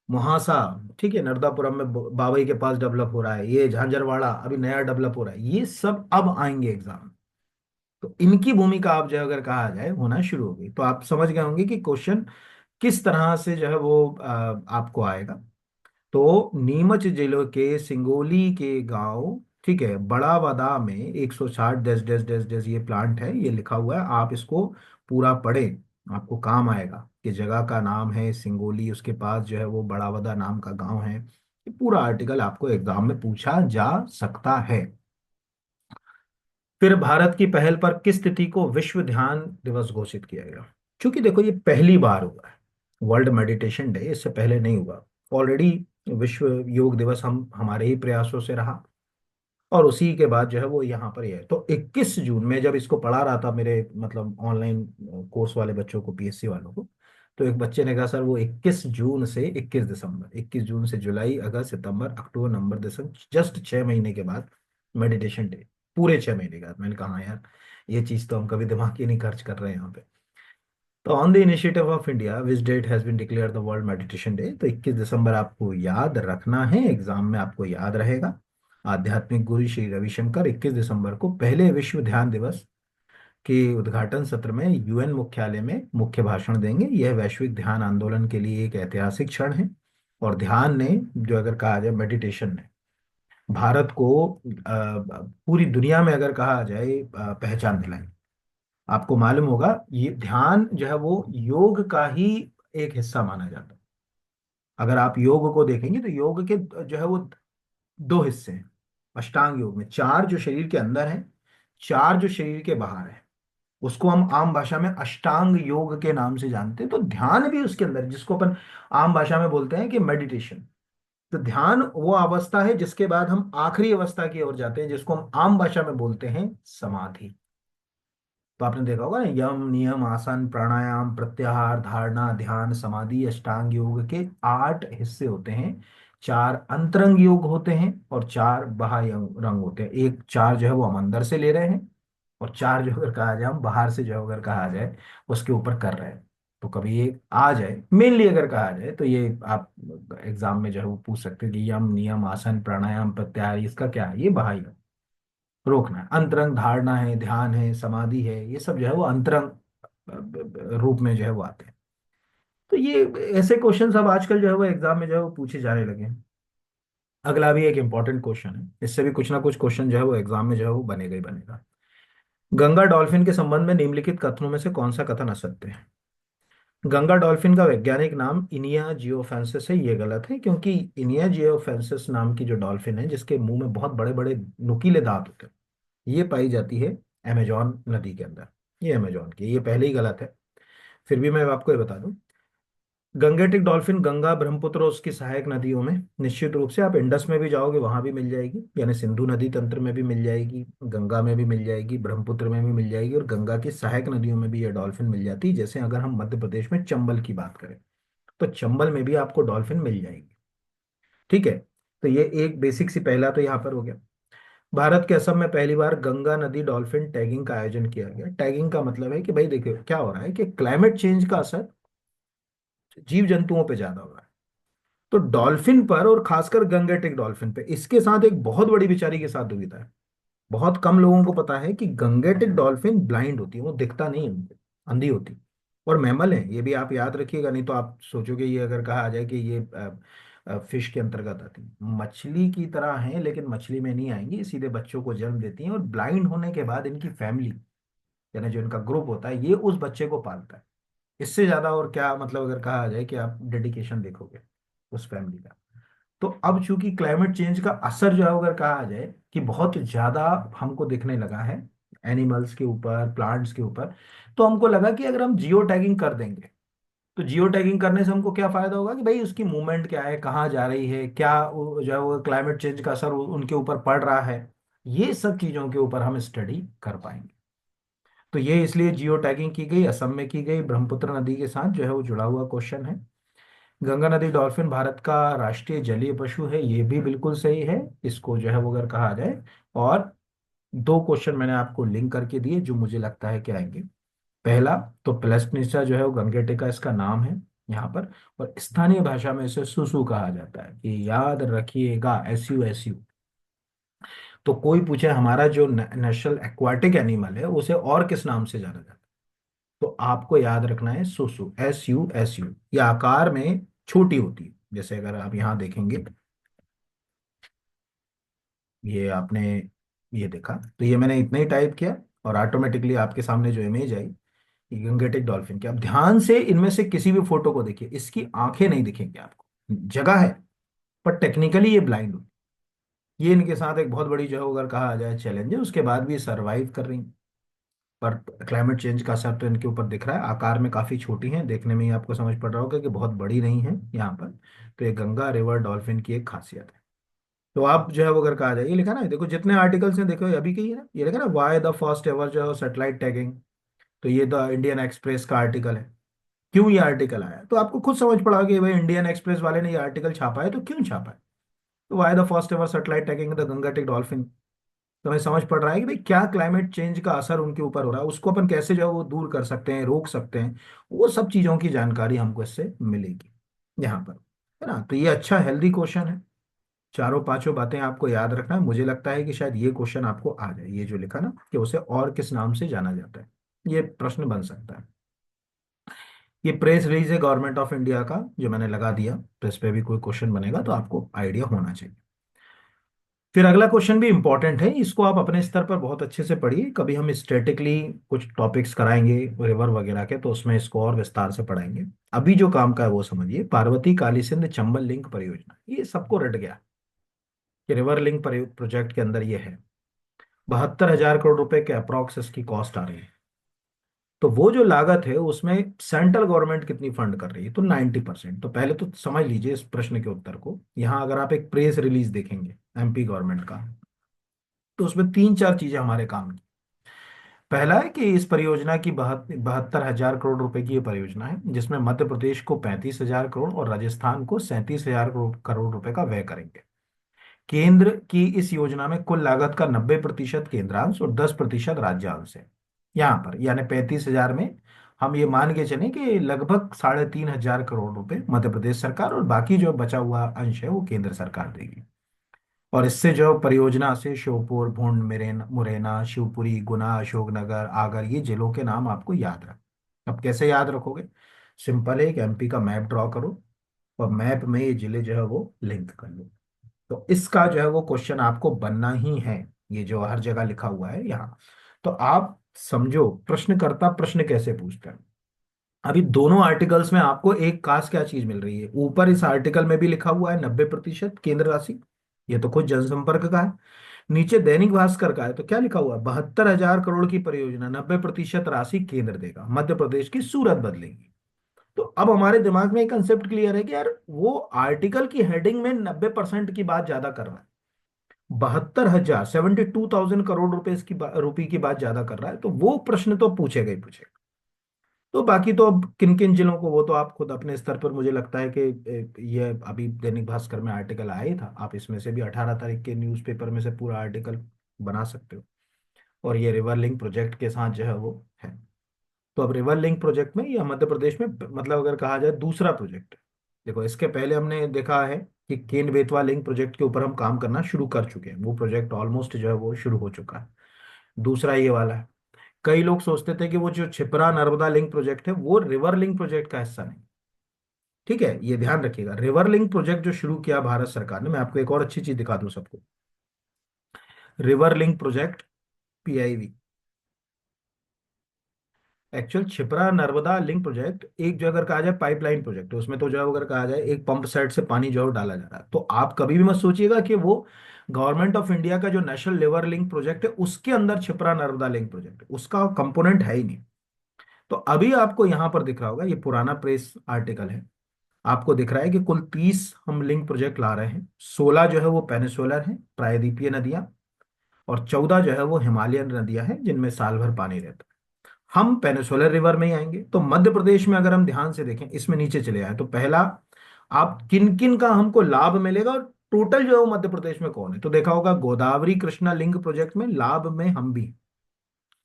मुहासा, ठीक है, नर्मदापुरम में बावई के पास डेवलप हो रहा है, ये झांझरवाड़ा अभी नया डेवलप हो रहा है, ये सब अब आएंगे एग्जाम। तो इनकी भूमिका आप जो है अगर कहा जाए होना शुरू हो गई, तो आप समझ गए होंगे कि क्वेश्चन किस तरह से जो है वो आपको आएगा। तो नीमच जिले के सिंगोली के गांव, ठीक है, बड़ा वादा में 160 डैश डैश डैश डैश ये प्लांट है, ये लिखा हुआ है। आप इसको पूरा पढ़ें, आपको काम आएगा कि जगह का नाम है सिंगोली, उसके पास जो है वो बड़ा वादा नाम का गांव है। ये पूरा आर्टिकल आपको एग्जाम में पूछा जा सकता है। फिर भारत की पहल पर किस तिथि को विश्व ध्यान दिवस घोषित किया गया? क्योंकि देखो ये पहली बार हुआ है वर्ल्ड मेडिटेशन डे, इससे पहले नहीं हुआ। ऑलरेडी विश्व योग दिवस हम हमारे ही प्रयासों से रहा, और उसी के बाद जो है वो यहाँ पर ही है। तो 21 जून में जब इसको पढ़ा रहा था मेरे मतलब ऑनलाइन कोर्स वाले बच्चों को, पीएससी वालों को, तो एक बच्चे ने कहा सर वो 21 जून से 21 दिसंबर, 21 जून से जुलाई अगस्त सितंबर अक्टूबर नवंबर दिसंबर, जस्ट 6 महीने के बाद मेडिटेशन डे, पूरे 6 महीने के बाद। मैंने कहा हाँ यार, ये चीज तो हम कभी दिमाग ही नहीं खर्च कर रहे हैं यहाँ पे। तो on the initiative of India which date has been declare the world meditation day, तो 21 दिसंबर आपको याद रखना है, एग्जाम में आपको याद रहेगा। आध्यात्मिक गुरु श्री रविशंकर 21 दिसंबर को पहले विश्व ध्यान दिवस के उद्घाटन सत्र में यूएन मुख्यालय में मुख्य भाषण देंगे। यह वैश्विक ध्यान आंदोलन के लिए एक ऐतिहासिक क्षण है। और ध्यान ने, जो अगर कहा जाए मेडिटेशन ने, भारत को पूरी दुनिया में अगर कहा जाए पहचान दिलाई। आपको मालूम होगा ये ध्यान जो है वो योग का ही एक हिस्सा माना जाता है। अगर आप योग को देखेंगे तो योग के जो है वो दो हिस्से हैं। अष्टांग योग में चार जो शरीर के अंदर है, चार जो शरीर के बाहर है, उसको हम आम भाषा में अष्टांग योग के नाम से जानते हैं। तो ध्यान भी उसके अंदर है, जिसको अपन आम भाषा में बोलते हैं कि मेडिटेशन। तो ध्यान वो अवस्था है जिसके बाद हम आखिरी अवस्था की ओर जाते हैं, जिसको हम आम भाषा में बोलते हैं समाधि। तो आपने देखा होगा ना, यम नियम आसन प्राणायाम प्रत्याहार धारणा ध्यान समाधि अष्टांग योग के 8 हिस्से होते हैं। 4 अंतरंग योग होते हैं और 4 बाह्य रंग होते हैं। एक 4 जो है वो हम अंदर से ले रहे हैं, और 4 जो अगर कहा जाए हम बाहर से जो है अगर कहा जाए उसके ऊपर कर रहे हैं। तो कभी ये आ जाए मेनली अगर कहा जाए तो ये आप एग्जाम में जो है वो पूछ सकते हैं कि यम नियम आसन प्राणायाम प्रत्याहार इसका क्या है, ये बाह्य रोकना है। अंतरंग धारणा है, ध्यान है, समाधि है, ये सब जो है वो अंतरंग रूप में जो है वो आते हैं। तो ये ऐसे क्वेश्चन अब आजकल जो है वो एग्जाम में जो है वो पूछे जाने लगे हैं। अगला भी एक इंपॉर्टेंट क्वेश्चन है, इससे भी कुछ ना कुछ क्वेश्चन जो है वो एग्जाम में जो है वो बनेगा ही बनेगा। गंगा डॉल्फिन के संबंध में निम्नलिखित कथनों में से कौन सा कथन असत्य है? गंगा डॉल्फिन का वैज्ञानिक नाम इनिया जियोफेंसिस है, ये गलत है, क्योंकि इनिया जियोफेंसिस नाम की जो डॉल्फिन है जिसके मुंह में बहुत बड़े बड़े नुकीले दांत होते हैं, ये पाई जाती है अमेजॉन नदी के अंदर। ये अमेजॉन की, ये पहले ही गलत है। फिर भी मैं आपको ये बता दूं, गंगेटिक डॉल्फिन गंगा ब्रह्मपुत्र और उसकी सहायक नदियों में निश्चित रूप से, आप इंडस में भी जाओगे वहां भी मिल जाएगी, यानी सिंधु नदी तंत्र में भी मिल जाएगी, गंगा में भी मिल जाएगी, ब्रह्मपुत्र में भी मिल जाएगी, और गंगा की सहायक नदियों में भी ये डॉल्फिन मिल जाती है। जैसे अगर हम मध्य प्रदेश में चंबल की बात करें तो चंबल में भी आपको डॉल्फिन मिल जाएगी। ठीक है, तो ये एक बेसिक सी पहला तो यहाँ पर हो गया। भारत के असम में पहली बार गंगा नदी डॉल्फिन टैगिंग का आयोजन किया गया। टैगिंग का मतलब है कि भाई देखिए क्या हो रहा है कि क्लाइमेट चेंज का असर जीव जंतुओं पे ज्यादा हो रहा है, तो डॉल्फिन पर और खासकर गंगेटिक डॉल्फिन पे, इसके साथ एक बहुत बड़ी बेचारी के साथ दुविधा है। बहुत कम लोगों को पता है कि गंगेटिक डॉल्फिन ब्लाइंड होती है, वो दिखता नहीं है उनको, अंधी होती है। और मैमल है, ये भी आप याद रखिएगा, नहीं तो आप सोचोगे ये अगर कहा आ जाए कि ये फिश के अंतर्गत आती है, मछली की तरह है लेकिन मछली में नहीं आएंगी, सीधे बच्चों को जन्म देती हैं, और ब्लाइंड होने के बाद इनकी फैमिली, यानी जो इनका ग्रुप होता है, ये उस बच्चे को पालता है। इससे ज्यादा और क्या मतलब अगर कहा जाए कि आप डेडिकेशन देखोगे उस फैमिली का। तो अब चूंकि क्लाइमेट चेंज का असर जो है अगर कहा जाए कि बहुत ज्यादा हमको दिखने लगा है एनिमल्स के ऊपर, प्लांट्स के ऊपर, तो हमको लगा कि अगर हम जियो टैगिंग कर देंगे, तो जियो टैगिंग करने से हमको क्या फायदा होगा कि भाई उसकी मूवमेंट क्या है, कहाँ जा रही है, क्या जो है वो क्लाइमेट चेंज का असर उनके ऊपर पड़ रहा है, ये सब चीजों के ऊपर हम स्टडी कर पाएंगे। तो ये इसलिए जियो टैगिंग की गई, असम में की गई, ब्रह्मपुत्र नदी के साथ जो है वो जुड़ा हुआ क्वेश्चन है। गंगा नदी डॉल्फिन भारत का राष्ट्रीय जलीय पशु है, ये भी बिल्कुल सही है, इसको जो है वो अगर कहा जाए। और दो क्वेश्चन मैंने आपको लिंक करके दिए जो मुझे लगता है कि आएंगे। पहला, तो प्लेस्टनिसा जो है वो गंगेटिका इसका नाम है यहाँ पर, और स्थानीय भाषा में इसे सुसु कहा जाता है, कि याद रखिएगा, SU SU। तो कोई पूछे हमारा जो नेशनल एक्वाटिक एनिमल है उसे और किस नाम से जाना जाता है, तो आपको याद रखना है सुसु, SU SU। ये आकार में छोटी होती है, जैसे अगर आप यहाँ देखेंगे, ये आपने ये देखा, तो ये मैंने इतना ही टाइप किया और ऑटोमेटिकली आपके सामने जो इमेज आई ये गंगेटिक डॉल्फिन की। अब ध्यान से इनमें से किसी भी फोटो को देखिए, इसकी आंखें नहीं दिखेंगी आपको, जगह है पर टेक्निकली ये ब्लाइंड हो। ये इनके साथ एक बहुत बड़ी जो है अगर कहा जाए चैलेंज है, उसके बाद भी ये सर्वाइव कर रही हैं। पर क्लाइमेट चेंज का असर तो इनके ऊपर दिख रहा है, आकार में काफी छोटी हैं, देखने में ही आपको समझ पड़ रहा होगा कि बहुत बड़ी नहीं है यहाँ पर। तो ये गंगा रिवर डॉल्फिन की एक खासियत है। तो आप जो है वो अगर कहा जाए, ये लिखा ना, देखो जितने आर्टिकल्स हैं, देखो ये अभी के ही है ना, ये लिखा ना वाई द फर्स्ट एवर जो है सैटेलाइट टैगिंग, तो ये द इंडियन एक्सप्रेस का आर्टिकल है। क्यों ये आर्टिकल आया, तो आपको खुद समझ पड़ा कि भाई इंडियन एक्सप्रेस वाले ने ये आर्टिकल छापा है, तो क्यों छापा है। तो why the first ever satellite tagging the Gangetic dolphin, तो हमें समझ पड़ रहा है कि भाई क्या क्लाइमेट चेंज का असर उनके ऊपर हो रहा है, उसको अपन कैसे जो है वो दूर कर सकते हैं, रोक सकते हैं, वो सब चीजों की जानकारी हमको इससे मिलेगी यहाँ पर, है ना। तो ये अच्छा हेल्दी क्वेश्चन है, चारों पांचों बातें आपको याद रखना है। मुझे लगता है कि शायद ये क्वेश्चन आपको आ जाए, ये जो लिखा ना कि उसे और किस नाम से जाना जाता है, ये प्रश्न बन सकता है। ये प्रेस रिलीज है गवर्नमेंट ऑफ इंडिया का, जो मैंने लगा दिया, तो इस पे भी कोई क्वेश्चन बनेगा तो आपको आइडिया होना चाहिए। फिर अगला क्वेश्चन भी इंपॉर्टेंट है, इसको आप अपने स्तर पर बहुत अच्छे से पढ़िए, कभी हम स्टैटिकली कुछ टॉपिक्स कराएंगे रिवर वगैरह के तो उसमें इसको और विस्तार से पढ़ाएंगे। अभी जो काम का है वो समझिए, पार्वती काली सिंध चंबल लिंक परियोजना, ये सबको रट गया कि रिवर लिंक प्रोजेक्ट के अंदर ये है। 72,000 करोड़ रुपए के अप्रॉक्स इसकी कॉस्ट आ रही है। तो वो जो लागत है उसमें सेंट्रल गवर्नमेंट कितनी फंड कर रही है, तो 90%। तो पहले तो समझ लीजिए इस प्रश्न के उत्तर को, यहाँ अगर आप एक प्रेस रिलीज देखेंगे MP गवर्नमेंट का, तो उसमें तीन चार चीजें हमारे काम की। पहला है कि इस परियोजना की 72,000 करोड़ रुपए की ये परियोजना है, जिसमें मध्य प्रदेश को 35,000 करोड़ और राजस्थान को 37,000 करोड़ रुपए का व्यय करेंगे। केंद्र की इस योजना में कुल लागत का 90% केंद्रांश और 10% राज्यांश है। यहाँ पर यानी 35,000 में हम ये मान के चलें कि लगभग 3,500 करोड़ रुपए मध्य प्रदेश सरकार, और बाकी जो बचा हुआ अंश है वो केंद्र सरकार देगी। और इससे जो परियोजना से श्योपुर, भिंड, मुरैना, शिवपुरी, गुना, अशोकनगर, आगर, ये जिलों के नाम आपको याद रख। अब कैसे याद रखोगे, सिंपल है, एक एमपी का मैप ड्रॉ करो और मैप में ये जिले जो है वो लिंक कर लो। तो इसका जो है वो क्वेश्चन आपको बनना ही है, ये जो हर जगह लिखा हुआ है यहाँ। तो आप समझो प्रश्नकर्ता प्रश्न कैसे पूछता है। अभी दोनों आर्टिकल्स में आपको एक खास क्या चीज मिल रही है, ऊपर इस आर्टिकल में भी लिखा हुआ है 90% केंद्र राशि, ये तो खुद जनसंपर्क का है। नीचे दैनिक भास्कर का है तो क्या लिखा हुआ है, 72,000 करोड़ की परियोजना, 90% राशि केंद्र देगा, मध्य प्रदेश की सूरत बदलेगी। तो अब हमारे दिमाग में एक कंसेप्ट क्लियर है कि यार वो आर्टिकल की हेडिंग में 90% की बात ज्यादा कर रहा है, 72,000 72,000 करोड़ रुपए की बात ज्यादा कर रहा है, तो वो प्रश्न तो पूछेगा ही पूछेगा। तो बाकी तो अब किन किन जिलों को, वो तो आप खुद अपने स्तर पर, मुझे लगता है कि ये अभी दैनिक भास्कर में आर्टिकल आया ही था, आप इसमें से भी 18 तारीख के न्यूज़पेपर में से पूरा आर्टिकल बना सकते हो। और ये रिवर लिंक प्रोजेक्ट के साथ जो है वो है। तो अब रिवर लिंक प्रोजेक्ट में ये मध्य प्रदेश में मतलब अगर कहा जाए दूसरा प्रोजेक्ट है। देखो इसके पहले हमने देखा है कि केन बेतवा लिंक प्रोजेक्ट के ऊपर हम काम करना शुरू कर चुके हैं, वो प्रोजेक्ट ऑलमोस्ट जो है वो शुरू हो चुका है। दूसरा ये वाला है। कई लोग सोचते थे कि वो जो छिपरा नर्मदा लिंक प्रोजेक्ट है वो रिवर लिंक प्रोजेक्ट का हिस्सा नहीं। ठीक है, ये ध्यान रखिएगा, रिवर लिंक प्रोजेक्ट जो शुरू किया भारत सरकार ने, मैं आपको एक और अच्छी चीज दिखा दूं सबको। River link project, PIV, actual Shipra Narmada link project एक जो अगर कहा जाए पाइपलाइन प्रोजेक्ट है, उसमें तो जो है अगर कहा जाए एक पंप सेट से पानी जो है डाला जा रहा है, तो आप कभी भी मत सोचिएगा कि वो गवर्नमेंट ऑफ इंडिया का जो नेशनल रिवर लिंक प्रोजेक्ट है उसके अंदर छिपरा नर्मदा लिंक प्रोजेक्ट है, उसका कंपोनेंट है ही नहीं। तो अभी आपको यहां पर दिख रहा होगा, ये पुराना प्रेस आर्टिकल है, आपको दिख रहा है कि कुल 30 हम लिंक प्रोजेक्ट ला रहे हैं, 16 जो है वो पेनिसुलर हैं प्रायद्वीपीय नदियां, और 14 जो है वो हिमालयन नदियां हैं जिनमें साल भर पानी रहता है। हम पेनिसुलर रिवर में ही आएंगे। तो मध्य प्रदेश में अगर हम ध्यान से देखें, इसमें नीचे चले आए तो पहला, आप किन किन का हमको लाभ मिलेगा और टोटल जो है वो मध्य प्रदेश में कौन है, तो देखा होगा गोदावरी कृष्णा लिंक प्रोजेक्ट में लाभ में हम भी,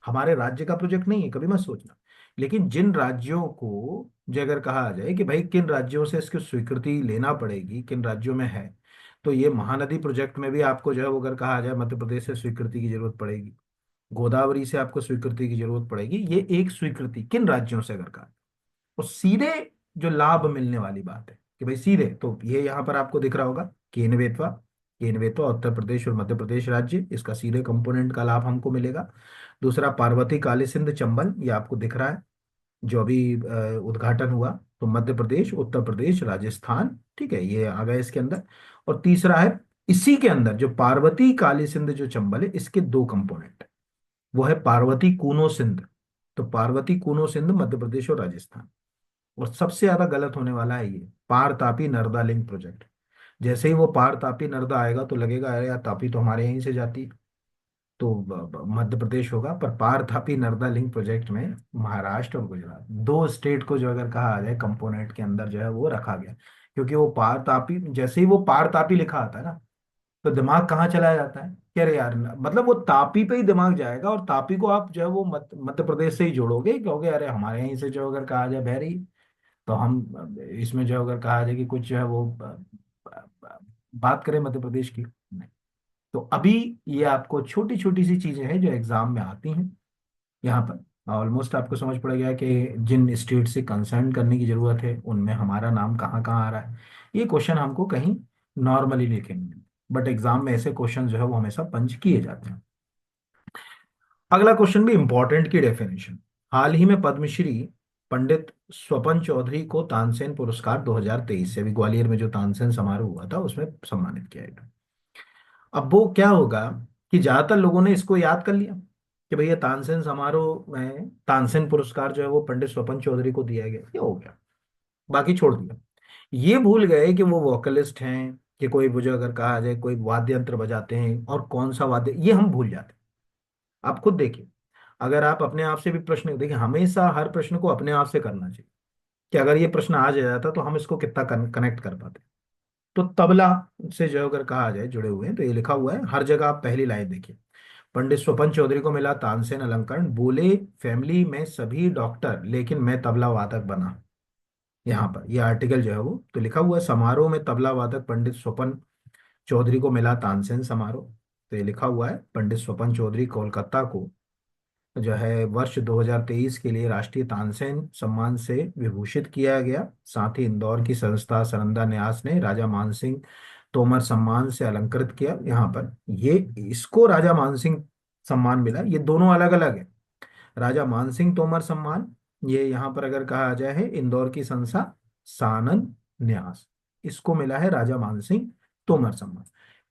हमारे राज्य का प्रोजेक्ट नहीं है, कभी मत सोचना। लेकिन जिन राज्यों को जो अगर कहा जाए कि भाई किन राज्यों से इसकी स्वीकृति लेना पड़ेगी, किन राज्यों में है, तो ये महानदी प्रोजेक्ट में भी आपको जो है वो अगर कहा जाए मध्य प्रदेश से स्वीकृति की जरूरत पड़ेगी, गोदावरी से आपको स्वीकृति की जरूरत पड़ेगी। ये एक स्वीकृति किन राज्यों से अगर कहा, और सीधे जो लाभ मिलने वाली बात है कि भाई सीधे, तो ये यहाँ पर आपको दिख रहा होगा केन बेतवा, केन बेतवा उत्तर प्रदेश और मध्य प्रदेश राज्य, इसका सीधे कंपोनेंट का लाभ हमको मिलेगा। दूसरा पार्वती काली सिंध चंबल, ये आपको दिख रहा है जो अभी उद्घाटन हुआ, तो मध्य प्रदेश उत्तर प्रदेश राजस्थान, ठीक है, ये आ गया इसके अंदर। और तीसरा है इसी के अंदर जो पार्वती काली सिंध जो चंबल है, इसके दो कंपोनेंट, वो है पार्वती कूनो सिंध। तो पार्वती कूनो सिंध मध्य प्रदेश और राजस्थान। और सबसे ज्यादा गलत होने वाला है ये पार तापी नर्मदा लिंक प्रोजेक्ट। जैसे ही वो पार तापी नर्मदा आएगा तो लगेगा अरे यार तापी तो हमारे यहीं से जाती है, तो मध्य प्रदेश होगा, पर पार तापी नर्मदा लिंक प्रोजेक्ट में महाराष्ट्र और गुजरात दो स्टेट को जो अगर कहा जाए कंपोनेंट के अंदर जो है वो रखा गया। क्योंकि वो पार तापी, जैसे ही वो पार तापी लिखा आता है ना, तो दिमाग कहाँ चला जाता है कि अरे यार, मतलब वो तापी पे ही दिमाग जाएगा, और तापी को आप जो है वो मध्य प्रदेश से ही जोड़ोगे, क्योंकि अरे हमारे यहीं से जो अगर कहा जाए बह रही, तो हम इसमें जो अगर कहा जाए कि कुछ जो है वो बात करें मध्य प्रदेश की, नहीं। तो अभी ये आपको छोटी छोटी सी चीजें हैं जो एग्जाम में आती हैं, यहाँ पर ऑलमोस्ट आपको समझ पड़ गया कि जिन स्टेट से कंसर्न करने की जरूरत है उनमें हमारा नाम कहाँ कहाँ आ रहा है। ये क्वेश्चन हमको कहीं नॉर्मली लिखेंगे, बट एग्जाम में ऐसे क्वेश्चन जो है वो हमेशा पंच किए जाते हैं। अगला क्वेश्चन भी इंपॉर्टेंट की डेफिनेशन। हाल ही में पद्मश्री पंडित स्वपन चौधरी को तानसेन पुरस्कार 2023 से, अभी ग्वालियर में जो तानसेन समारोह हुआ था उसमें सम्मानित किया गया। अब वो क्या होगा कि ज्यादातर लोगों ने इसको याद कर लिया कि भैया तानसेन समारोह में तानसेन पुरस्कार जो है वो पंडित स्वपन चौधरी को दिया गया, ये हो गया, बाकी छोड़ दिया। ये भूल गए कि वो वोकलिस्ट हैं, कि कोई मुझे अगर कहा जाए कोई वाद्य यंत्र बजाते हैं और कौन सा वाद्य, ये हम भूल जाते हैं। आप खुद देखिए, अगर आप अपने आप से भी प्रश्न देखिए, हमेशा हर प्रश्न को अपने आप से करना चाहिए कि अगर ये प्रश्न आ जाता तो हम इसको कितना कनेक्ट कर पाते। तो तबला से जो अगर कहा जाए जुड़े हुए हैं, तो ये लिखा हुआ है हर जगह, आप पहली लाइन देखिए, पंडित स्वपन चौधरी को मिला तानसेन अलंकरण, बोले फैमिली में सभी डॉक्टर लेकिन मैं तबला वादक बना। यहाँ पर ये आर्टिकल जो है वो तो लिखा हुआ है, समारोह में तबला वादक पंडित स्वपन चौधरी को मिला तानसेन समारोह। तो ये लिखा हुआ है पंडित स्वपन चौधरी कोलकाता को जो है वर्ष 2023 के लिए राष्ट्रीय तानसेन सम्मान से विभूषित किया गया। साथ ही इंदौर की संस्था सरंदा न्यास ने राजा मानसिंह तोमर सम्मान से अलंकृत किया। यहाँ पर ये इसको राजा मानसिंह सम्मान मिला, ये दोनों अलग अलग है। राजा मानसिंह तोमर सम्मान, ये यहाँ पर अगर कहा जाए है इंदौर की संस्था सानंद न्यास, इसको मिला है राजा मानसिंह तोमर सम्मान।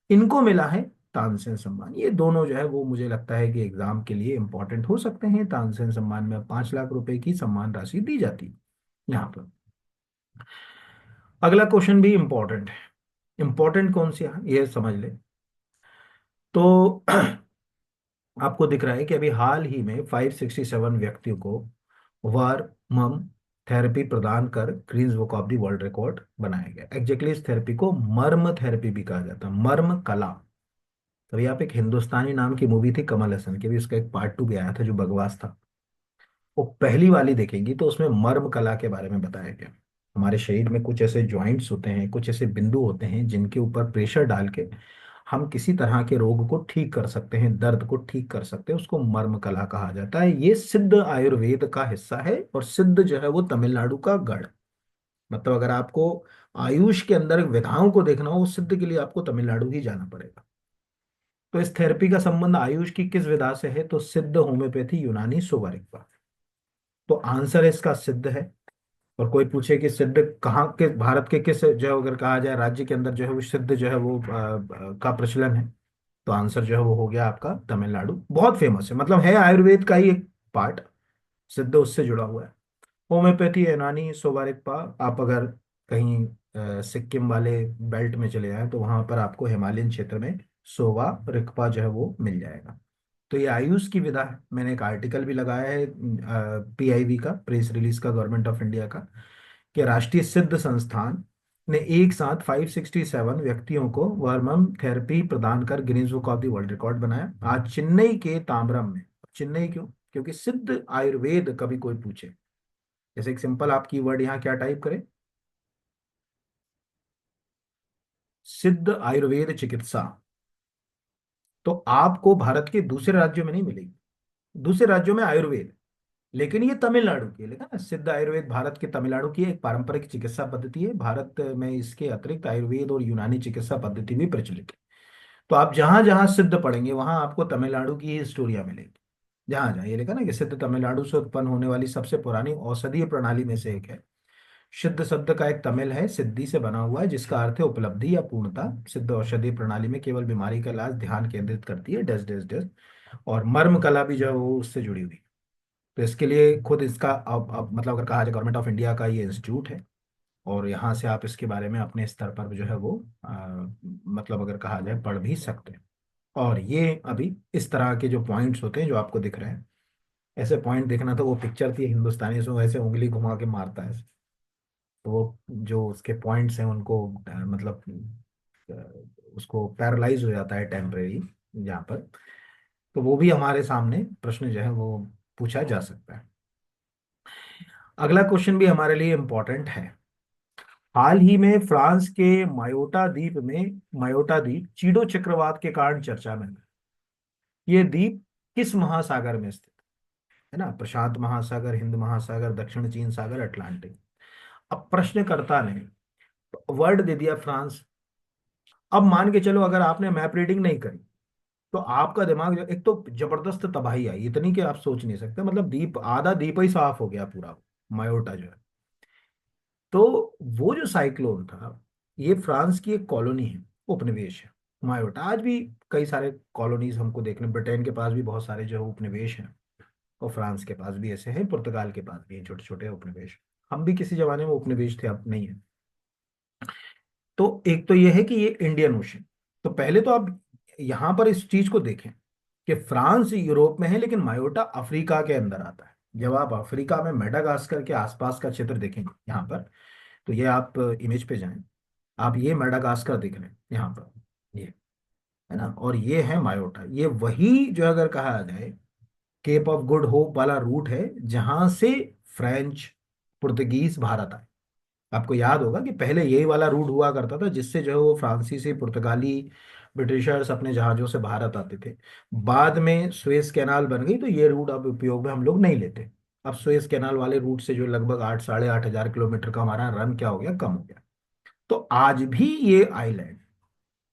इनको मिला है तानसेन सम्मान। ये दोनों जो है वो मुझे लगता है कि एग्जाम के लिए इंपॉर्टेंट हो सकते हैं। तानसेन सम्मान में 5 लाख रुपए की सम्मान राशि दी जाती है यहाँ पर। अगला क्वेश्चन भी इंपॉर्टेंट है। इंपॉर्टेंट कौन सी है ये समझ ले। तो आपको दिख रहा है कि अभी हाल ही में 567 व्यक्तियों को वार्मम थेरेपी प्रदान कर Guinness book of the world record बनाया गया। एग्जैक्टली इस थेरेपी को मर्म थेरेपी भी कहा जाता है, मर्म कला। तभी आप एक हिंदुस्तानी नाम की मूवी थी कमल हसन की, भी उसका एक पार्ट 2 भी आया था जो बकवास था। वो पहली वाली देखेंगी तो उसमें मर्म कला के बारे में बताया गया। हमारे शरीर में कुछ ऐसे जॉइंट्स होते हैं, कुछ ऐसे बिंदु होते हैं जिनके ऊपर प्रेशर डाल के हम किसी तरह के रोग को ठीक कर सकते हैं, दर्द को ठीक कर सकते हैं। उसको मर्म कला कहा जाता है। ये सिद्ध आयुर्वेद का हिस्सा है, और सिद्ध जो है वो तमिलनाडु का गढ़। मतलब अगर आपको आयुष के अंदर विधाओं को देखना हो उस सिद्ध के लिए आपको तमिलनाडु ही जाना पड़ेगा। तो इस थेरेपी का संबंध आयुष की किस विधा से है, तो सिद्ध, होम्योपैथी, यूनानी, सोवा। तो आंसर इसका सिद्ध है। और कोई पूछे कि सिद्ध कहाँ के, भारत के किस जो है अगर कहा जाए राज्य के अंदर जो है वो सिद्ध जो है वो का प्रचलन है, तो आंसर जो है वो हो गया आपका तमिलनाडु। बहुत फेमस है, मतलब है आयुर्वेद का ही एक पार्ट, सिद्ध उससे जुड़ा हुआ है। होम्योपैथी, यूनानी, सोवारिकपा, आप अगर कहीं सिक्किम वाले बेल्ट में चले जाएं तो वहां पर आपको हिमालयन क्षेत्र में सोवा रिकपा जो है वो मिल जाएगा। तो ये आयुष की विधा है। मैंने एक आर्टिकल भी लगाया है पीआईबी का, प्रेस रिलीज का, गवर्नमेंट ऑफ इंडिया का, कि राष्ट्रीय सिद्ध संस्थान ने एक साथ 567 व्यक्तियों को वर्मम थेरेपी प्रदान कर Guinness book of the world record बनाया। आज चेन्नई के ताम्रम में। चेन्नई क्यों? क्योंकि सिद्ध आयुर्वेद कभी कोई पूछे, जैसे एक सिंपल आप कीवर्ड यहाँ क्या टाइप करें, सिद्ध आयुर्वेद चिकित्सा, तो आपको भारत के दूसरे राज्यों में नहीं मिलेगी। दूसरे राज्यों में आयुर्वेद, लेकिन ये तमिलनाडु की है। लेकिन ना, सिद्ध आयुर्वेद भारत के तमिलनाडु की एक पारंपरिक चिकित्सा पद्धति है। भारत में इसके अतिरिक्त आयुर्वेद और यूनानी चिकित्सा पद्धति भी प्रचलित है। तो आप जहां जहां सिद्ध पढ़ेंगे वहां आपको तमिलनाडु की ही स्टोरियां मिलेगी। जहां जहां ये लिखा ना कि सिद्ध तमिलनाडु से उत्पन्न होने वाली सबसे पुरानी औषधीय प्रणाली में से एक है। सिद्ध शब्द का एक तमिल है, सिद्धि से बना हुआ है, जिसका अर्थ है उपलब्धि या पूर्णता। सिद्ध औषधि प्रणाली में केवल बीमारी का इलाज ध्यान केंद्रित करती है, डस डस डस। और मर्म कला भी जो है वो उससे जुड़ी हुई है। तो इसके लिए खुद इसका अब मतलब अगर कहा जाए गवर्नमेंट ऑफ इंडिया का ये इंस्टीट्यूट है, और यहाँ से आप इसके बारे में अपने स्तर पर जो है वो मतलब अगर कहा जाए पढ़ भी सकते हैं। और ये अभी इस तरह के जो पॉइंट्स होते हैं जो आपको दिख रहे हैं, ऐसे पॉइंट देखना, तो वो पिक्चर थी हिंदुस्तानी से ऐसे उंगली घुमा के मारता है, तो वो जो उसके पॉइंट्स हैं उनको मतलब उसको पैरालाइज हो जाता है टेम्परेरी जहाँ पर। तो वो भी हमारे सामने प्रश्न जो है वो पूछा जा सकता है। अगला क्वेश्चन भी हमारे लिए इंपॉर्टेंट है। हाल ही में फ्रांस के मायोटा द्वीप चीडो चक्रवात के कारण चर्चा में है। ये द्वीप किस महासागर में स्थित है ना? प्रशांत महासागर, हिंद महासागर, दक्षिण चीन सागर, अटलांटिक। अब प्रश्नकर्ता ने वर्ड दे दिया फ्रांस। अब मान के चलो अगर आपने मैप रीडिंग नहीं करी तो आपका दिमाग जो, एक तो जबरदस्त तबाही आई इतनी कि आप सोच नहीं सकते। मतलब द्वीप, आधा द्वीप ही साफ हो गया पूरा, मायोटा जो है। तो वो जो साइक्लोन था, ये फ्रांस की एक कॉलोनी है, उपनिवेश है मायोटा। आज भी कई सारे कॉलोनीज हमको देखने, ब्रिटेन के पास भी बहुत सारे जो है उपनिवेश हैं, और फ्रांस के पास भी ऐसे हैं, पुर्तगाल के पास भी हैं छोटे छोटे उपनिवेश। हम भी किसी जमाने में उपनिवेश थे, अब नहीं है। तो एक तो ये है कि ये इंडियन ओशन। तो पहले तो आप यहां पर इस चीज को देखें कि फ्रांस यूरोप में है लेकिन मायोटा अफ्रीका के अंदर आता है। जब आप अफ्रीका में मेडागास्कर के आसपास का क्षेत्र देखेंगे यहाँ पर, तो ये आप इमेज पे जाएं, आप ये मेडागास्कर देख रहे हैं यहाँ पर, ये है ना, और ये है मायोटा। ये वही जो अगर कहा जाए केप ऑफ गुड होप वाला रूट है जहां से फ्रेंच, पुर्तगीज भारत आए। आपको याद होगा कि पहले यही वाला रूट हुआ करता था जिससे जो है वो फ्रांसीसी, पुर्तगाली ब्रिटिशर्स अपने जहाज़ों से भारत आते थे। बाद में सुएज कैनाल बन गई तो ये रूट अब उपयोग में हम लोग नहीं लेते। अब सुएज कैनाल वाले रूट से जो लगभग 8 साढ़े 8 हजार किलोमीटर का हमारा रन क्या हो गया, कम हो गया। तो आज भी ये आइलैंड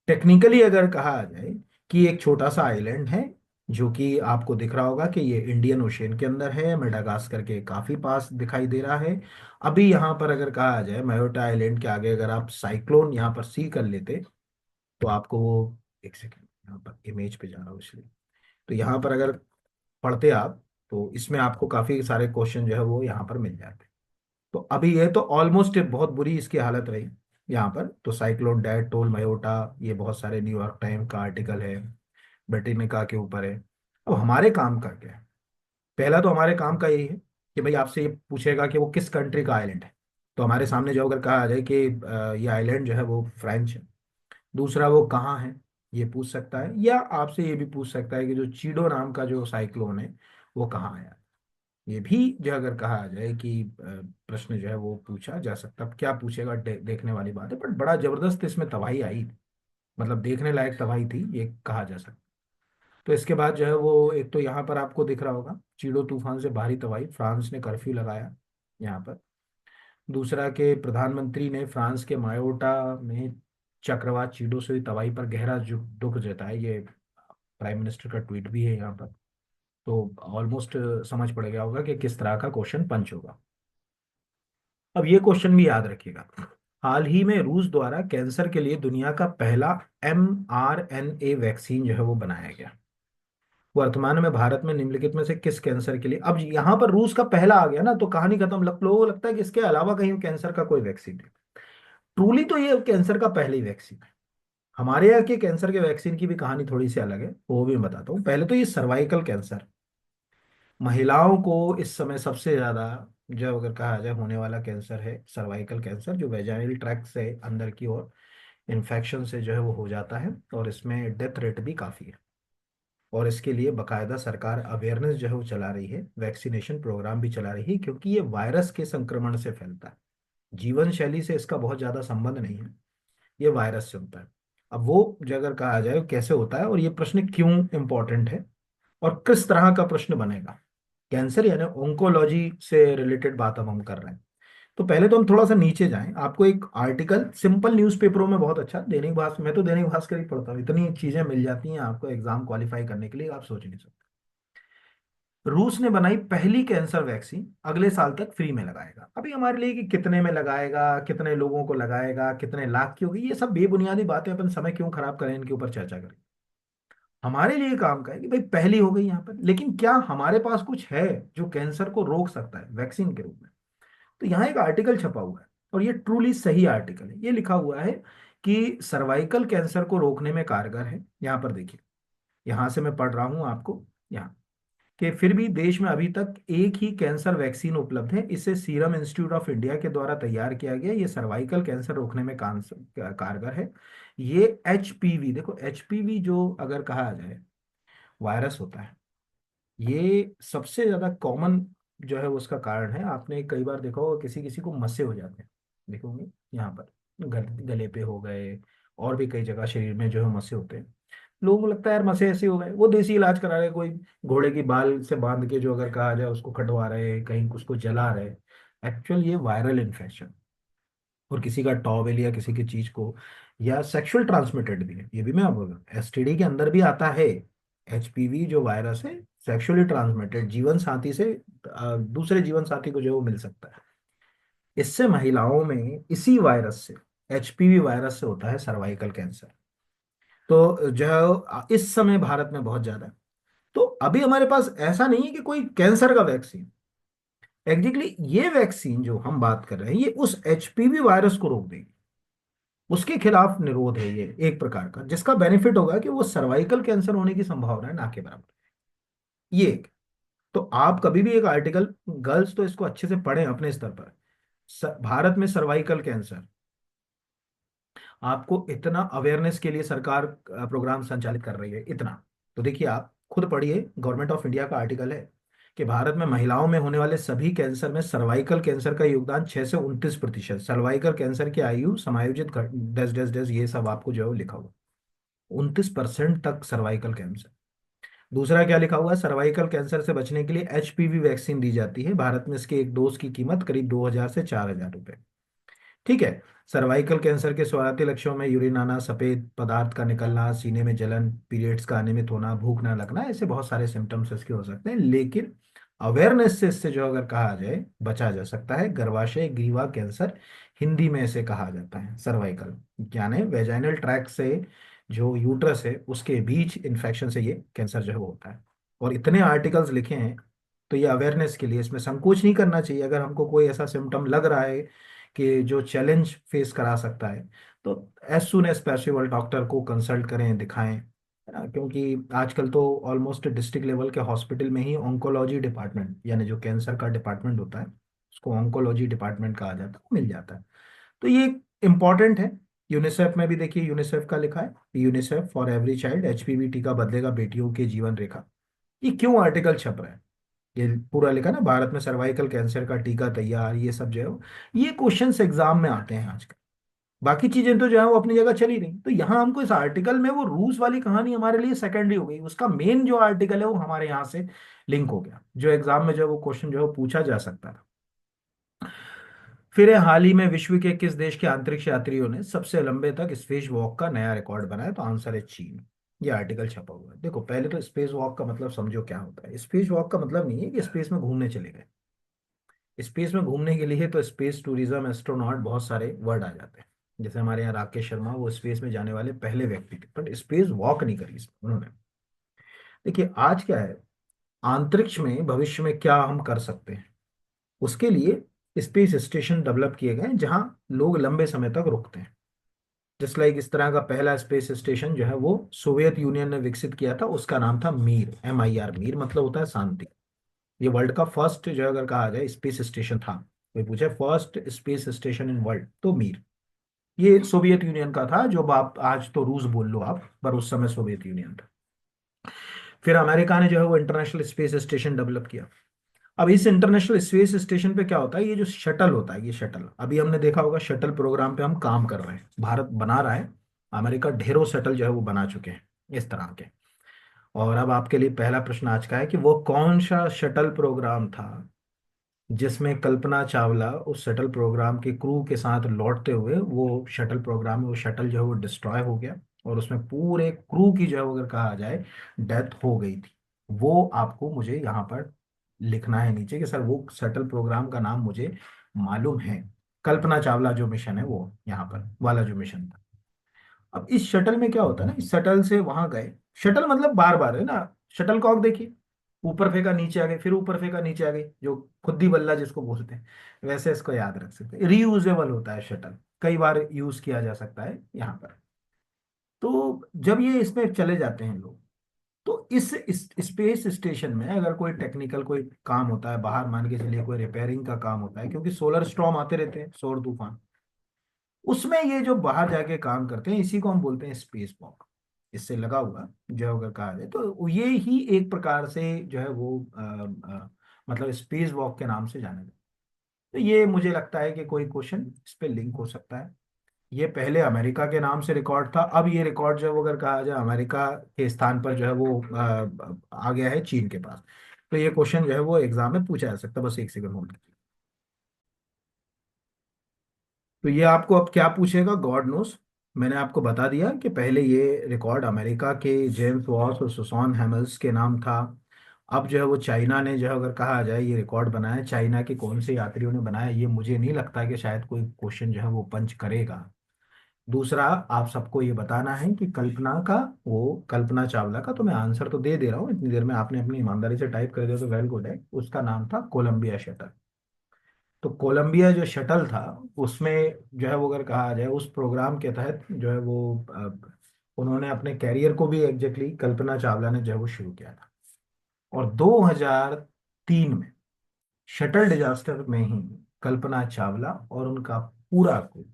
टेक्निकली अगर कहा जाए कि एक छोटा सा आइलैंड है, जो कि आपको दिख रहा होगा कि ये इंडियन ओशियन के अंदर है, मेडागास्कर के काफी पास दिखाई दे रहा है। अभी यहाँ पर अगर कहा जाए मायोटा आइलैंड के आगे अगर आप साइक्लोन यहाँ पर सी कर लेते तो आपको वो, एक सेकेंड यहाँ पर इमेज पे जा रहा हूँ इसलिए, तो यहाँ पर अगर पढ़ते आप तो इसमें आपको काफी सारे क्वेश्चन जो है वो यहाँ पर मिल जाते। तो अभी ये तो ऑलमोस्ट बहुत बुरी इसकी हालत रही यहाँ पर। तो साइक्लोन डेथ टोल मयोटा, ये बहुत सारे न्यूयॉर्क टाइम का आर्टिकल है, ब्रिटेनिका के ऊपर है। अब हमारे काम का क्या है? पहला तो हमारे काम का यही है कि भाई आपसे ये पूछेगा कि वो किस कंट्री का आइलैंड है, तो हमारे सामने जो अगर कहा जाए कि ये आइलैंड जो है वो फ्रेंच है। दूसरा वो कहाँ है, ये पूछ सकता है, या आपसे ये भी पूछ सकता है कि जो चीडो नाम का जो साइक्लोन है वो कहाँ आया। ये भी जो अगर कहा जाए कि प्रश्न जो है वो पूछा जा सकता। अब क्या पूछेगा, देखने वाली बात है, बट बड़ा जबरदस्त इसमें तबाही आई, मतलब देखने लायक तबाही थी ये कहा जा सकता। तो इसके बाद जो है वो एक तो यहाँ पर आपको दिख रहा होगा चीड़ो तूफान से भारी तबाही, फ्रांस ने कर्फ्यू लगाया यहाँ पर। दूसरा के प्रधानमंत्री ने फ्रांस के मायोटा में चक्रवात चीड़ो से हुई तबाही पर गहरा दुख जताया। ये प्राइम मिनिस्टर का ट्वीट भी है यहाँ पर। तो ऑलमोस्ट समझ पड़ गया होगा कि किस तरह का क्वेश्चन पंच होगा। अब ये क्वेश्चन भी याद रखिएगा, हाल ही में रूस द्वारा कैंसर के लिए दुनिया का पहला mRNA वैक्सीन जो है वो बनाया गया। वर्तमान में भारत में निम्नलिखित में से किस कैंसर के लिए, अब यहाँ पर रूस का पहला आ गया ना तो कहानी खत्म। लोगों को लगता है कि इसके अलावा कहीं कैंसर का कोई वैक्सीन है। ट्रूली तो ये कैंसर का पहले ही वैक्सीन है। हमारे यहाँ के कैंसर के वैक्सीन की भी कहानी थोड़ी सी अलग है, वो भी मैं बताता हूँ। पहले तो ये सर्वाइकल कैंसर, महिलाओं को इस समय सबसे ज्यादा जो अगर कहा जाए होने वाला कैंसर है सर्वाइकल कैंसर, जो वेजाइनल ट्रैक्ट से अंदर की ओर इन्फेक्शन से जो है वो हो जाता है, और इसमें डेथ रेट भी काफी है। और इसके लिए बकायदा सरकार अवेयरनेस जो है वो चला रही है, वैक्सीनेशन प्रोग्राम भी चला रही है, क्योंकि ये वायरस के संक्रमण से फैलता है। जीवन शैली से इसका बहुत ज्यादा संबंध नहीं है, ये वायरस से होता है। अब वो जो अगर कहा जाए कैसे होता है और ये प्रश्न क्यों इंपॉर्टेंट है और किस तरह का प्रश्न बनेगा, कैंसर यानी ओंकोलॉजी से रिलेटेड बात अब हम कर रहे हैं। तो पहले तो हम थोड़ा सा नीचे जाएं, आपको एक आर्टिकल सिंपल न्यूज़पेपरों में बहुत अच्छा, दैनिक भास्कर, मैं तो दैनिक भास्कर ही पढ़ता हूँ, इतनी चीजें मिल जाती हैं आपको एग्जाम क्वालिफाई करने के लिए, आप सोच नहीं सकते। रूस ने बनाई पहली कैंसर वैक्सीन, अगले साल तक फ्री में लगाएगा। अभी हमारे लिए कि कितने में लगाएगा, कितने लोगों को लगाएगा, कितने लाख की होगी, ये सब बेबुनियादी बातें, अपन समय क्यों खराब करें इनके ऊपर चर्चा करें। हमारे लिए काम का है कि भाई पहली हो गई यहाँ पर, लेकिन क्या हमारे पास कुछ है जो कैंसर को रोक सकता है वैक्सीन के रूप में। तो यहाँ एक आर्टिकल छपा हुआ है और ये ट्रूली सही आर्टिकल है। ये लिखा हुआ है कि सर्वाइकल कैंसर को रोकने में कारगर है। यहाँ पर देखिए, यहाँ से मैं पढ़ रहा हूँ आपको, यहाँ कि फिर भी देश में अभी तक एक ही कैंसर वैक्सीन उपलब्ध है। इसे सीरम इंस्टीट्यूट ऑफ इंडिया के द्वारा तैयार किया गया। ये सर्वाइकल कैंसर रोकने में कारगर है। ये एचपीवी, देखो एचपीवी जो अगर कहा जाए वायरस होता है, ये सबसे ज्यादा कॉमन जो है उसका कारण है। आपने कई बार देखा होगा किसी किसी को मस्से हो जाते हैं, देखोगे यहाँ पर गले पे हो गए, और भी कई जगह शरीर में जो है मस्से होते हैं। लोगों को लगता है यार मसे ऐसे हो गए, वो देसी इलाज करा रहे, कोई घोड़े की बाल से बांध के जो अगर कहा जाए उसको कटवा रहे, कहीं उसको जला रहे। एक्चुअल ये वायरल इन्फेक्शन, और किसी का टॉवेल या किसी की चीज को, या सेक्सुअल ट्रांसमिटेड भी है, ये भी मैं आपको बोलूँ एसटीडी के अंदर भी आता है। एचपीवी जो वायरस है सेक्सुअली ट्रांसमिटेड, जीवन साथी से दूसरे जीवन साथी को जो है वो मिल सकता है। इससे महिलाओं में इसी वायरस से, एचपीवी वायरस से होता है सर्वाइकल कैंसर। तो जो इस समय भारत में बहुत ज्यादा है। तो अभी हमारे पास ऐसा नहीं है कि कोई कैंसर का वैक्सीन, एग्जैक्टली ये वैक्सीन जो हम बात कर रहे हैं ये उस एचपीवी वायरस को रोक देगी, उसके खिलाफ निरोध है ये एक प्रकार का, जिसका बेनिफिट होगा कि वो सर्वाइकल कैंसर होने की संभावना है ना के बराबर। ये एक, तो आप कभी भी एक आर्टिकल, गर्ल्स तो इसको अच्छे से पढ़ें अपने स्तर पर। भारत में सर्वाइकल कैंसर, आपको इतना अवेयरनेस के लिए सरकार प्रोग्राम संचालित कर रही है इतना। तो देखिए आप खुद पढ़िए, गवर्नमेंट ऑफ इंडिया का आर्टिकल है कि भारत में महिलाओं में होने वाले सभी कैंसर में सर्वाइकल कैंसर का योगदान 6 से 29%। सर्वाइकल कैंसर की आयु समायोजित डैश डैश डैश, ये सब आपको जो है वो लिखा हुआ। 29% तक सर्वाइकल कैंसर। दूसरा क्या लिखा हुआ है, सर्वाइकल कैंसर से बचने के लिए एचपीवी वैक्सीन दी जाती है, भारत में इसके एक डोज की कीमत करीब 2,000 से 4,000 रुपए। ठीक है। सर्वाइकल कैंसर के शुरुआती लक्षणों में यूरिन आना, सफेद पदार्थ का निकलना, सीने में जलन, पीरियड्स का अनियमित होना, भूख ना लगना, ऐसे बहुत सारे सिम्टम्स इसके हो सकते हैं। लेकिन अवेयरनेस से इससे जो अगर कहा जाए बचा जा सकता है। गर्भाशय ग्रीवा कैंसर हिंदी में इसे कहा जाता है, सर्वाइकल, यानी वेजाइनल ट्रैक्ट से जो यूट्रस है उसके बीच इन्फेक्शन से ये कैंसर जो है वो होता है। और इतने आर्टिकल्स लिखे हैं, तो ये अवेयरनेस के लिए, इसमें संकोच नहीं करना चाहिए। अगर हमको कोई ऐसा सिम्टम लग रहा है कि जो चैलेंज फेस करा सकता है, तो as soon as possible doctor को कंसल्ट करें, दिखाएं, है ना। क्योंकि आजकल तो ऑलमोस्ट डिस्ट्रिक्ट लेवल के हॉस्पिटल में ही ऑन्कोलॉजी डिपार्टमेंट, यानी जो कैंसर का डिपार्टमेंट होता है उसको ऑन्कोलॉजी डिपार्टमेंट कहा जाता है, वो मिल जाता है। तो ये इम्पॉर्टेंट है। यूनिसेफ में भी देखिए, यूनिसेफ का लिखा है, UNICEF for every child, HPV टीका बदलेगा बेटियों की जीवन रेखा। ये क्यों आर्टिकल छप रहा है, ये पूरा लिखा ना, भारत में सर्वाइकल कैंसर का टीका तैयार, ये सब जो है ये क्वेश्चंस एग्जाम में आते हैं आजकल। बाकी चीजें तो जो है वो अपनी जगह चली रही, तो यहाँ हमको इस आर्टिकल में वो रूस वाली कहानी हमारे लिए सेकेंडरी हो गई, उसका मेन जो आर्टिकल है वो हमारे यहाँ से लिंक हो गया, जो एग्जाम में जो है वो क्वेश्चन जो है वो पूछा जा सकता था। फिर हाल ही में विश्व के किस देश के अंतरिक्ष यात्रियों ने सबसे लंबे तक स्पेस वॉक का नया रिकॉर्ड बनाया, तो आंसर है चीन। ये आर्टिकल छपा हुआ है। देखो पहले तो स्पेस वॉक का मतलब समझो क्या होता है। स्पेस वॉक का मतलब नहीं है कि स्पेस में घूमने चले गए। स्पेस में घूमने के लिए तो स्पेस टूरिज्म, एस्ट्रोनॉट, बहुत सारे वर्ड आ जाते हैं। जैसे हमारे यहाँ राकेश शर्मा, वो स्पेस में जाने वाले पहले व्यक्ति थे, बट स्पेस वॉक नहीं करी उन्होंने। देखिए आज क्या है, अंतरिक्ष में भविष्य में क्या हम कर सकते हैं, उसके लिए स्पेस स्टेशन डेवलप किए गए हैं जहां लोग लंबे समय तक रुकते हैं। जिस लाइक इस तरह का पहला स्पेस स्टेशन जो है वो सोवियत यूनियन ने विकसित किया था, उसका नाम था मीर, MIR, मीर मतलब होता है शांति। ये वर्ल्ड का फर्स्ट जो अगर कहा जाए स्पेस स्टेशन था, कोई पूछे first space station in world, तो मीर। ये सोवियत यूनियन का था, जो आप आज तो रूस बोल लो आप, पर उस समय सोवियत यूनियन था। फिर अमेरिका ने जो है वो इंटरनेशनल स्पेस स्टेशन डेवलप किया। अब इस इंटरनेशनल स्पेस स्टेशन पे क्या होता है, ये जो शटल होता है, ये शटल अभी हमने देखा होगा, शटल प्रोग्राम पे हम काम कर रहे हैं, भारत बना रहा है। अमेरिका ढेरों शटल जो है वो बना चुके हैं इस तरह के। और अब आपके लिए पहला प्रश्न आज का है कि वो कौन सा शटल प्रोग्राम था जिसमें कल्पना चावला उस शटल प्रोग्राम के क्रू के साथ लौटते हुए, वो शटल प्रोग्राम में वो शटल जो है वो डिस्ट्रॉय हो गया, और उसमें पूरे क्रू की जो है वो अगर कहा जाए डेथ हो गई थी। वो आपको मुझे यहाँ पर लिखना है नीचे कि सर वो शटल प्रोग्राम का नाम मुझे मालूम है। कल्पना चावला जो मिशन है वो यहाँ पर वाला जो मिशन था। अब इस शटल में क्या होता है ना, इस शटल से वहां गए, शटल मतलब बार बार है ना, शटल कॉक देखिए, ऊपर फेंका नीचे आ गए, फिर ऊपर फेंका नीचे आ गई, जो खुद्दी बल्ला जिसको बोलते हैं, वैसे इसको याद रख सकते हैं। रीयूजेबल होता है शटल, कई बार यूज किया जा सकता है यहाँ पर। तो जब ये इसमें चले जाते हैं लोग, तो इस स्पेस स्टेशन में अगर कोई टेक्निकल कोई काम होता है बाहर, मान के चलिए कोई रिपेयरिंग का काम होता है, क्योंकि सोलर स्टॉर्म आते रहते हैं, सौर तूफान, उसमें ये जो बाहर जाके काम करते हैं इसी को हम बोलते हैं स्पेस वॉक। इससे लगा हुआ जो है अगर कहा जाए तो ये ही एक प्रकार से जो है वो मतलब स्पेस वॉक के नाम से जाना जाता है। तो ये मुझे लगता है कि कोई क्वेश्चन इस पे लिंक हो सकता है। ये पहले अमेरिका के नाम से रिकॉर्ड था, अब ये रिकॉर्ड जो है वो अगर कहा जाए अमेरिका के स्थान पर जो है वो आ गया है चीन के पास। तो ये क्वेश्चन जो है वो एग्जाम में पूछा जा सकता है। बस एक सेकंड होल्ड। तो ये आपको अब क्या पूछेगा, गॉड नोस। मैंने आपको बता दिया कि पहले ये रिकॉर्ड अमेरिका के जेम्स वॉस और सुसान हैमल्स के नाम था। अब जो है वो चाइना ने जो है अगर कहा जाए ये रिकॉर्ड बनाया, चाइना के कौन से यात्रियों ने बनाया, ये मुझे नहीं लगता कि शायद कोई क्वेश्चन जो है वो पंच करेगा। दूसरा, आप सबको ये बताना है कि कल्पना का, वो कल्पना चावला का, तो मैं आंसर तो दे दे रहा हूँ, इतनी देर में आपने अपनी ईमानदारी से टाइप कर दिया तो वेल गुड है। उसका नाम था कोलंबिया शटल। तो कोलंबिया जो शटल था, उसमें जो है वो अगर कहा जाए उस प्रोग्राम के तहत जो है वो उन्होंने अपने कैरियर को भी एग्जैक्टली कल्पना चावला ने जो है वो शुरू किया था। और 2003 में शटल डिजास्टर में ही कल्पना चावला और उनका पूरा क्रू,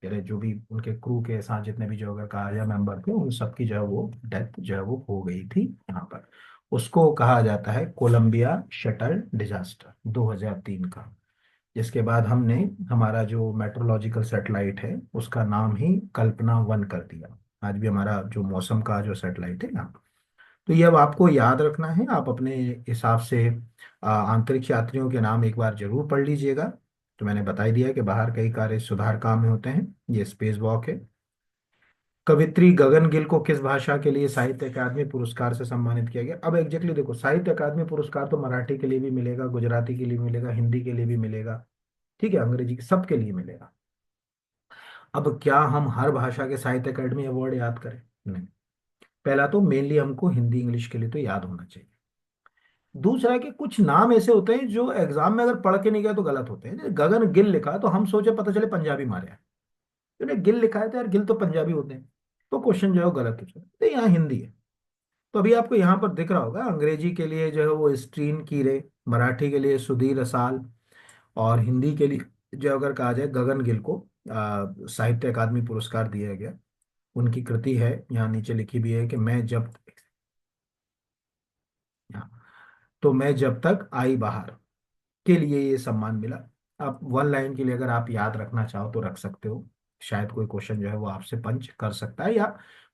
यानी जो भी उनके क्रू के साथ जितने भी जो अगर कहा जाए मेंबर थे, उन सबकी जो है वो डेथ जो है वो हो गई थी यहाँ पर। उसको कहा जाता है कोलंबिया शटल डिजास्टर 2003 का। जिसके बाद हमने हमारा जो मेट्रोलॉजिकल सैटेलाइट है उसका नाम ही कल्पना 1 कर दिया। आज भी हमारा जो मौसम का जो सैटेलाइट है यहाँ। तो ये अब आपको याद रखना है, आप अपने हिसाब से अंतरिक्ष यात्रियों के नाम एक बार जरूर पढ़ लीजिएगा। तो मैंने बता ही दिया कि बाहर कई कार्य सुधार काम में होते हैं, ये स्पेस वॉक है। कवित्री गगन गिल को किस भाषा के लिए साहित्य अकादमी पुरस्कार से सम्मानित किया गया? अब एग्जैक्टली देखो, साहित्य अकादमी पुरस्कार तो मराठी के लिए भी मिलेगा, गुजराती के लिए मिलेगा, हिंदी के लिए भी मिलेगा, ठीक है, अंग्रेजी के सबके लिए मिलेगा। अब क्या हम हर भाषा के साहित्य अकादमी अवार्ड याद करें? नहीं। पहला तो मेनली हमको हिंदी इंग्लिश के लिए तो याद होना चाहिए। दूसरा है कि कुछ नाम ऐसे होते हैं जो एग्जाम में अगर पढ़ के नहीं गए तो गलत होते हैं। जैसे गगन गिल लिखा है तो हम सोचे, पता चले पंजाबी मारे हैं, तो गिल लिखा है तो यार गिल तो पंजाबी होते हैं, तो क्वेश्चन जो है वो गलत हो जाता है। तो यहाँ हिंदी है। तो अभी आपको यहाँ पर दिख रहा होगा, अंग्रेजी के लिए जो है वो स्ट्रीन कीरे, मराठी के लिए सुधीर रसाल, और हिंदी के लिए जो अगर कहा जाए गगन गिल को साहित्य अकादमी पुरस्कार दिया गया। उनकी कृति है, यहाँ नीचे लिखी भी है कि मैं जब, हाँ, तो मैं जब तक आई बाहर के लिए ये सम्मान मिला। आप वन लाइन के लिए अगर आप याद रखना चाहो तो रख सकते हो। शायद कोई क्वेश्चन जो है वो आपसे पंच कर सकता है या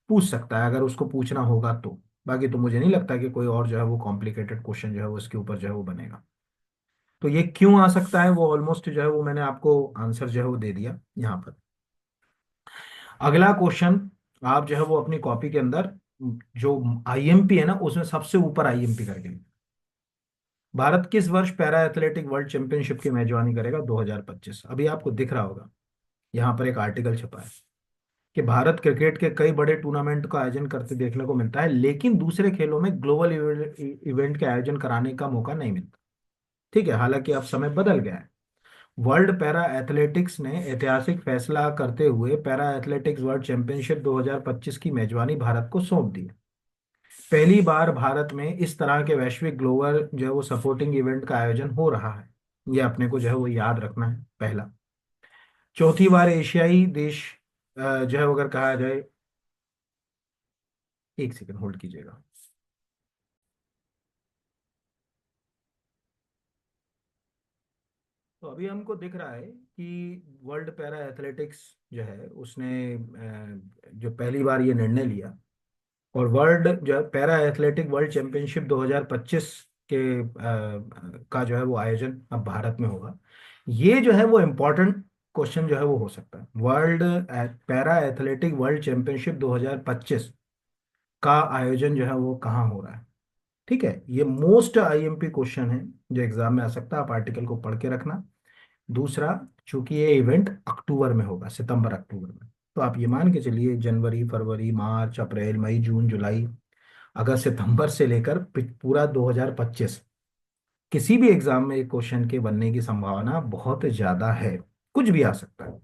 पूछ सकता है, अगर उसको पूछना होगा तो। बाकी तो मुझे नहीं लगता कि कोई और जो है वो कॉम्प्लिकेटेड क्वेश्चन जो है वो इसके ऊपर जो है वो बनेगा। तो ये क्यों आ सकता है वो ऑलमोस्ट जो है वो मैंने आपको आंसर जो है वो दे दिया यहाँ पर। अगला क्वेश्चन, आप जो है वो अपनी कॉपी के अंदर जो आईएमपी है ना, उसमें सबसे ऊपर आईएमपी करके लिखें। भारत किस वर्ष पैरा एथलेटिक वर्ल्ड चैंपियनशिप की मेजबानी करेगा? 2025। अभी आपको दिख रहा होगा, यहाँ पर एक आर्टिकल छपा है कि भारत क्रिकेट के कई बड़े टूर्नामेंट का आयोजन करते देखने को मिलता है, लेकिन दूसरे खेलों में ग्लोबल इवेंट के आयोजन कराने का मौका नहीं मिलता। ठीक है, हालांकि अब समय बदल गया है। वर्ल्ड पैरा एथलेटिक्स ने ऐतिहासिक फैसला करते हुए पैरा एथलेटिक्स वर्ल्ड चैंपियनशिप 2025 की मेजबानी भारत को सौंप दी। पहली बार भारत में इस तरह के वैश्विक ग्लोबल जो है वो सपोर्टिंग इवेंट का आयोजन हो रहा है। ये अपने को जो है वो याद रखना है, पहला। चौथी बार एशियाई देश जो है वो अगर कहा जाए, एक सेकंड होल्ड कीजिएगा। तो अभी हमको दिख रहा है कि वर्ल्ड पैरा एथलेटिक्स जो है उसने जो पहली बार ये निर्णय लिया, और वर्ल्ड जो है पैरा एथलेटिक वर्ल्ड चैंपियनशिप 2025 के का जो है वो आयोजन अब भारत में होगा। ये जो है वो इम्पोर्टेंट क्वेश्चन जो है वो हो सकता है, world para athletic world championship 2025 का आयोजन जो है वो कहाँ हो रहा है? ठीक है, ये मोस्ट आईएमपी क्वेश्चन है जो एग्जाम में आ सकता है, आप आर्टिकल को पढ़ के रखना। दूसरा, चूंकि ये इवेंट अक्टूबर में होगा, सितंबर अक्टूबर में, तो आप ये मान के चलिए जनवरी फरवरी मार्च अप्रैल मई जून जुलाई अगस्त सितंबर से लेकर पूरा 2025 किसी भी एग्जाम में एक क्वेश्चन के बनने की संभावना बहुत ज्यादा है, कुछ भी आ सकता है।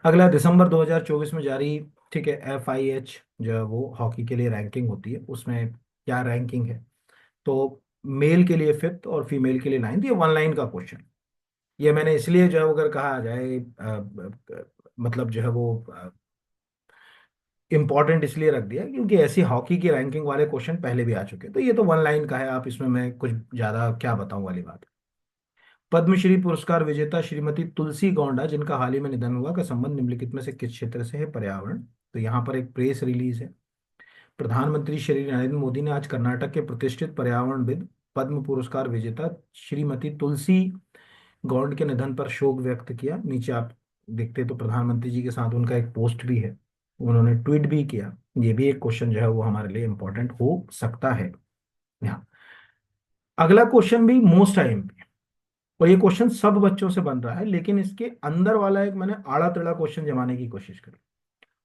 अगला, दिसंबर 2024 में जारी, ठीक है, FIH जो है वो हॉकी के लिए रैंकिंग होती है, उसमें क्या रैंकिंग है? तो मेल के लिए फिफ्थ और फीमेल के लिए नाइन्थ। ये वन लाइन का क्वेश्चन। ये मैंने इसलिए जो है वो अगर कहा जाए मतलब जो है वो इंपॉर्टेंट इसलिए रख दिया क्योंकि ऐसी हॉकी की रैंकिंग वाले क्वेश्चन पहले भी आ चुके हैं। तो ये तो वन लाइन का है, आप इसमें मैं कुछ ज्यादा क्या बताऊं वाली बात। पद्मश्री पुरस्कार विजेता श्रीमती तुलसी गौंडा, जिनका हाल ही में निधन हुआ, का संबंध निम्नलिखित में से किस क्षेत्र से है? पर्यावरण। तो यहाँ पर एक प्रेस रिलीज है। प्रधानमंत्री श्री नरेंद्र मोदी ने आज कर्नाटक के प्रतिष्ठित पर्यावरणविद, पद्म पुरस्कार विजेता श्रीमती तुलसी गौंड के निधन पर शोक व्यक्त किया। नीचे आप देखते तो प्रधानमंत्री जी के साथ उनका एक पोस्ट भी है, उन्होंने ट्वीट भी किया। ये भी एक क्वेश्चन जो है वो हमारे लिए इंपॉर्टेंट हो सकता है। यहाँ अगला क्वेश्चन भी मोस्ट आईएमपी, और ये क्वेश्चन सब बच्चों से बन रहा है, लेकिन इसके अंदर वाला एक मैंने आड़ा टेढ़ा क्वेश्चन जमाने की कोशिश करी।